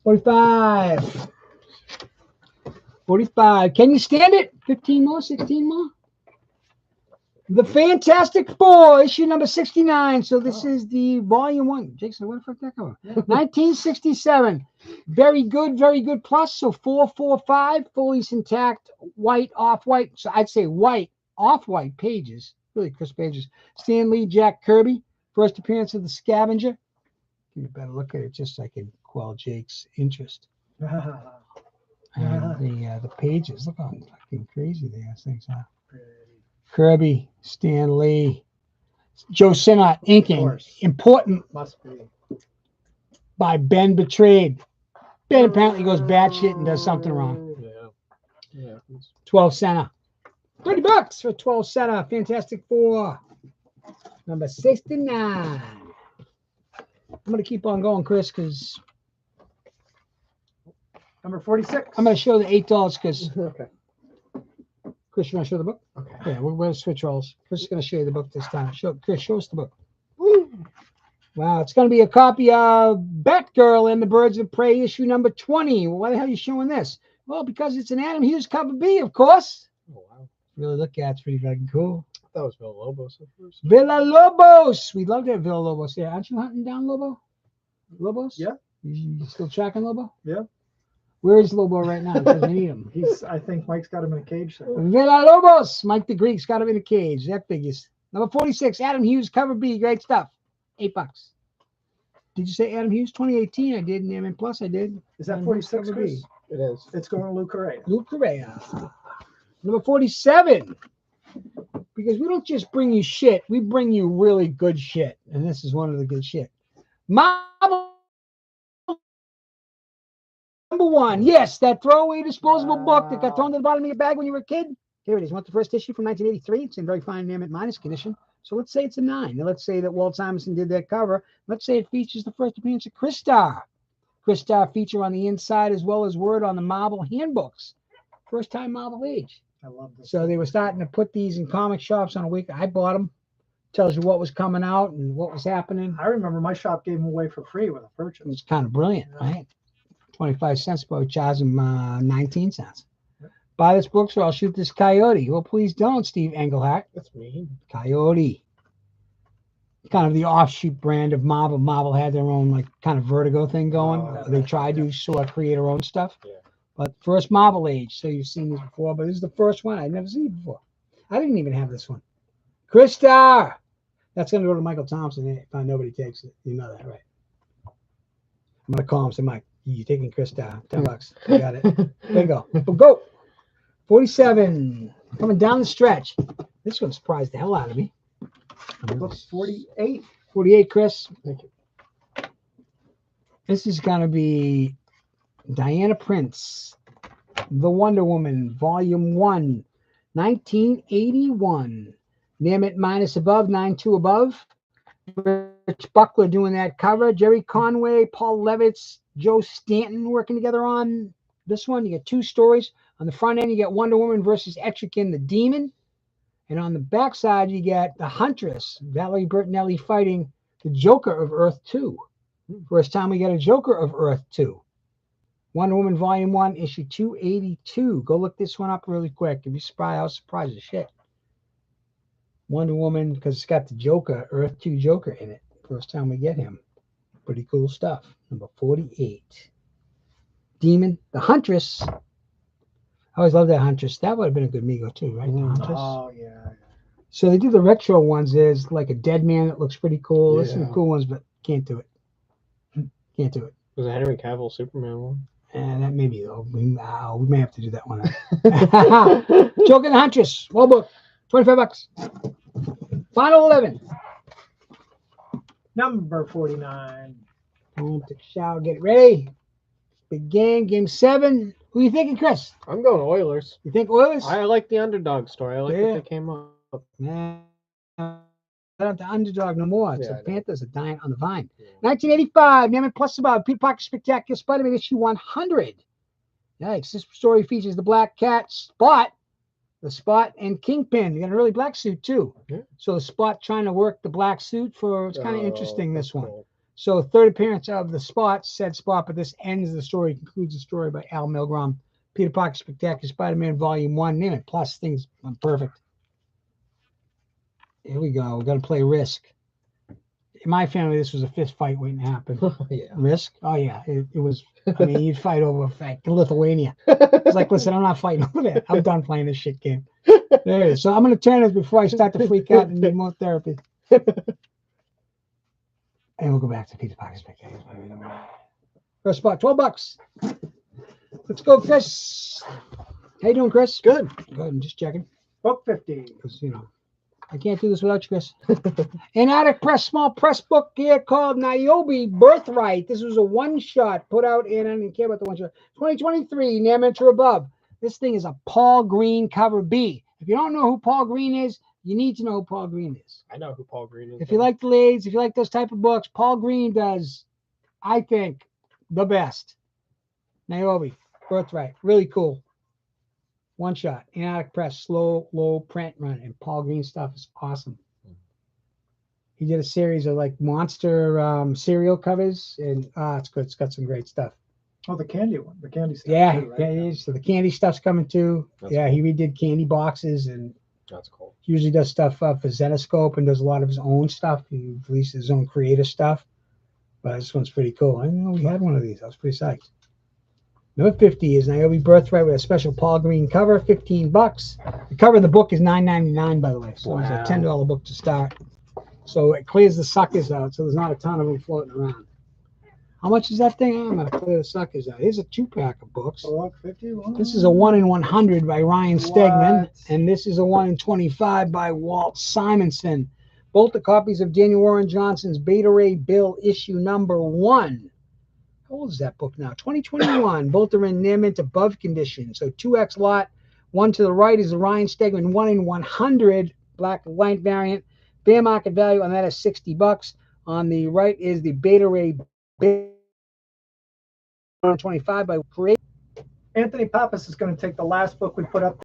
45. 45. Can you stand it? 15 more? 16 more? The Fantastic Four, issue number 69. So this is the Volume 1. Jason, what the fuck that cover? 1967. Very good plus. So 445, fully intact, white, off-white. So I'd say white, off-white pages. Really crisp pages. Stan Lee, Jack Kirby. First appearance of the Scavenger. Give me a better look at it just so I can quell Jake's interest. And the pages, look how fucking crazy these things are. Kirby, Stan Lee, Joe Sinnott inking. Important. Must be. By Ben Betrayed. Ben apparently goes batshit and does something wrong. Yeah. 12 center. $30 for 12 center. Fantastic Four. Number 69. I'm going to keep on going, Chris, because number 46. I'm going to show the $8 because. Okay. Chris, you want to show the book? Okay. Yeah, we're going to switch roles. Chris is going to show you the book this time. Chris, show us the book. Wow, it's going to be a copy of Batgirl and the Birds of Prey, issue number 20. Well, why the hell are you showing this? Well, because it's an Adam Hughes cover B, of course. Oh, wow. Really look at it. It's pretty fucking cool. That was Villa Lobos at first. Villa Lobos. We love that Villa Lobos. Yeah, aren't you hunting down Lobos? Yeah. You still tracking Lobo? Yeah. Where is Lobo right now? Because we need him. I think Mike's got him in a cage. Villa Lobos. Mike the Greek's got him in a cage. That figures. Number 46, Adam Hughes, cover B. Great stuff. $8. Did you say Adam Hughes? 2018, I did. And M Plus, I did. Is that 46, Chris? It is. It's going to Lou Correa. Lou Correa. Number 47. Because we don't just bring you shit. We bring you really good shit. And this is one of the good shit. Marvel number 1. Yes, that throwaway disposable book that got thrown to the bottom of your bag when you were a kid. Here it is. Want the first issue from 1983? It's in very fine Name It minus condition. So let's say it's a 9. Now let's say that Walt Simonson did that cover. Let's say it features the first appearance of Chris Starr. Chris Starr feature on the inside as well as word on the Marvel handbooks. First time Marvel Age. I love this. So they were starting to put these in comic shops on a week. I bought them. Tells you what was coming out and what was happening. I remember my shop gave them away for free with a purchase. It was kind of brilliant, right? 25 cents, but we charge them 19 cents. Buy this book, so I'll shoot this coyote. Well, please don't, Steve Englehart. That's me. Coyote. Kind of the offshoot brand of Marvel. Marvel had their own like kind of Vertigo thing going. They tried to sort of create their own stuff. Yeah. But first Marvel Age. So you've seen these before, but this is the first one. I'd never seen it before. I didn't even have this one. Chris Starr. That's going to go to Michael Thompson if nobody takes it. You know that, right? I'm going to call him and say, Mike, you're taking Chris Starr. $10. You got it. There you go. But go. 47. Coming down the stretch. This one surprised the hell out of me. Book 48. 48, Chris. Thank you. This is going to be Diana Prince, The Wonder Woman, Volume 1, 1981. Name It minus above, 9.2 above. Rich Buckler doing that cover. Jerry Conway, Paul Levitz, Joe Stanton working together on this one. You get 2 stories. On the front end, you get Wonder Woman versus Etrigan the Demon. And on the back side, you get the Huntress, Valerie Bertinelli, fighting the Joker of Earth 2. First time we get a Joker of Earth 2. Wonder Woman Volume 1, issue 282. Go look this one up really quick. If you're surprised, I was surprised as shit. Wonder Woman, because it's got the Joker, Earth 2 Joker in it. First time we get him. Pretty cool stuff. Number 48. Demon, the Huntress. I always loved that Huntress. That would have been a good Mego too, right? The Huntress. Oh, yeah. So they do the retro ones. There's like a dead man that looks pretty cool. Yeah. There's some cool ones, but can't do it. Can't do it. Was it Henry Cavill Superman one? And that may be though. We may have to do that one. Joker and the Huntress. Well book. $25. Final 11. Number 49. Take a shower. Get it ready. Big game. Game 7. Who you thinking, Chris? I'm going Oilers. You think Oilers? I like the underdog story. I like that they came up. Nah, not the underdog no more. It's Yeah, the I know. Panthers are dying on the vine. Yeah. 1985, Neiman Plus about Peter Parker Spectacular Spider-Man issue 100. Yikes! This story features the Black Cat, Spot, the Spot, and Kingpin. You got a really black suit too. Yeah. So the Spot trying to work the black suit for. It's kind of interesting. This that's one. cool. So third appearance of the Spot, said Spot, but this ends the story, concludes the story by Al Milgrom. Peter Parker Spectacular Spider-Man Volume 1. Neiman Plus things perfect. Here we go. We're going to play Risk. In my family, this was a fist fight waiting to happen. Yeah. Risk? Oh, yeah. It was, I mean, you'd fight over fact Lithuania. It's like, listen, I'm not fighting over that. I'm done playing this shit game. There it is. So I'm going to turn this before I start to freak out and need more therapy. And we'll go back to Peter Parker Spectacular. First spot, $12. Let's go, Chris. How you doing, Chris? Good. Good. I'm just checking. Book 50. Because, I can't do this without you, Chris. An Attic Press small press book here called Niobe Birthright. This was a one-shot put out in, I didn't care about the one-shot, 2023, near enter above. This thing is a Paul Green cover B. If you don't know who Paul Green is, you need to know who Paul Green is. I know who Paul Green is. If you like the ladies, if you like those type of books, Paul Green does, I think, the best. Niobe Birthright. Really cool. One shot, Attic Press, slow, low print run, and Paul Green stuff is awesome. He did a series of like monster cereal covers, and it's good. It's got some great stuff. Oh, the candy one. The candy stuff. Yeah, too, right? yeah, it is. So the candy stuff's coming too. That's yeah, cool. he redid candy boxes, and That's cool. he usually does stuff for Zetascope and does a lot of his own stuff. He releases his own creative stuff. But this one's pretty cool. I didn't know we had one of these. I was pretty psyched. Number 50 is Niobe Birthright with a special Paul Green cover, $15. The cover of the book is $9.99, by the way. So it's a $10 book to start. So it clears the suckers out, so there's not a ton of them floating around. How much is that thing? I'm going to clear the suckers out. Here's a 2-pack of books. Book 51. This is a 1 in 100 by Ryan Stegman, What? and this is a 1 in 25 by Walt Simonson. Both the copies of Daniel Warren Johnson's Beta Ray Bill issue number 1. How old is that book now? 2021. Both are in near mint above condition. So 2X lot. One to the right is the Ryan Stegman 1 in 100 black and white variant. Fair market value on that is $60. On the right is the Beta Ray Bill 125 by Parade. Anthony Pappas is going to take the last book we put up.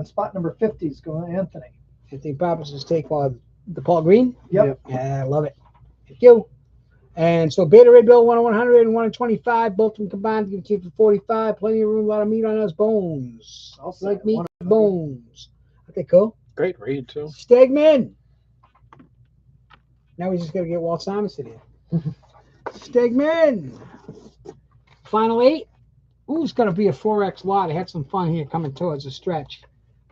Spot number 50 is going to Anthony. Anthony Pappas is take the Paul Green. Yep. Yeah, I love it. Thank you. And so Beta Ray Bill 1 in 100 and 1 in 25, both of them combined to give it to you for 45. Plenty of room, a lot of meat on those bones. I'll say Like it. meat, 100. bones. Okay, cool. Great read too. Stegman. Now we just got to get Walt Simonson in. Stegman. Final 8. Ooh, it's going to be a 4X lot. I had some fun here coming towards the stretch.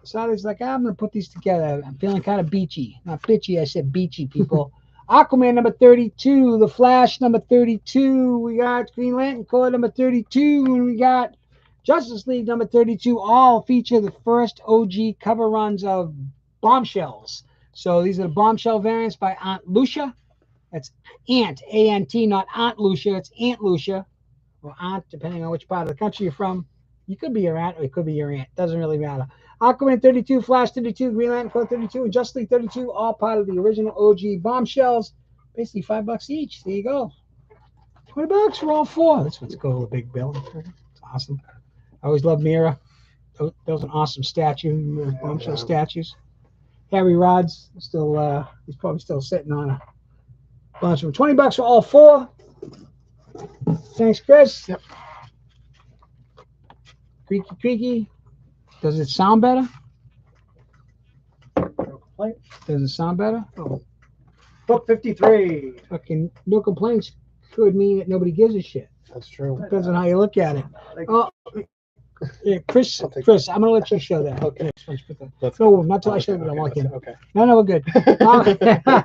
So I was like, I'm going to put these together. I'm feeling kind of beachy. Not bitchy, I said beachy, people. Aquaman number 32, The Flash number 32, we got Green Lantern Corps number 32, and we got Justice League number 32, all feature the first OG cover runs of Bombshells. So these are the Bombshell variants by Aunt Lucia. That's Aunt, A-N-T, not Aunt Lucia, it's Aunt Lucia, or Aunt, depending on which part of the country you're from. You could be your aunt or it could be your aunt, doesn't really matter. Aquaman 32, Flash 32, Green Lantern Corps 32, and Justice League 32, all part of the original OG Bombshells. Basically $5 each. There you go. $20 for all 4. That's what's cool, the big bill. It's awesome. I always loved Mira. That was an awesome statue, Bombshell statues. Harry Rod's still, he's probably still sitting on a bunch of them. $20 for all 4. Thanks, Chris. Yep. Creaky, creaky. Does it sound better? No complaint. Does it sound better? Oh, Book 53. fucking no complaints could mean that nobody gives a shit. That's true. Depends on how you look at it. Like, Oh, yeah, Chris, I'll take I'm gonna let you show that. Okay. No, not till I show it. I'm okay, walking. okay. No, we're good.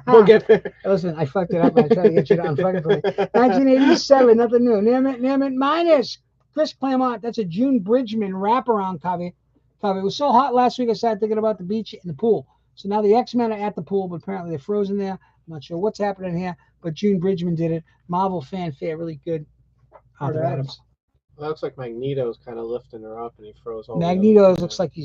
We'll get there. Listen, I fucked it up. I tried to get you to unfuck it for me. 1987, nothing new. Name it minus. Chris Claimant. That's a June Bridgman wraparound cover. It was so hot last week, I started thinking about the beach and the pool. So now the X-Men are at the pool, but apparently they're frozen there. I'm not sure what's happening here, but June Bridgman did it. Marvel fanfare, really good. Arthur Adams. Well, that looks like Magneto's kind of lifting her up, and he froze all. Magneto looks like he's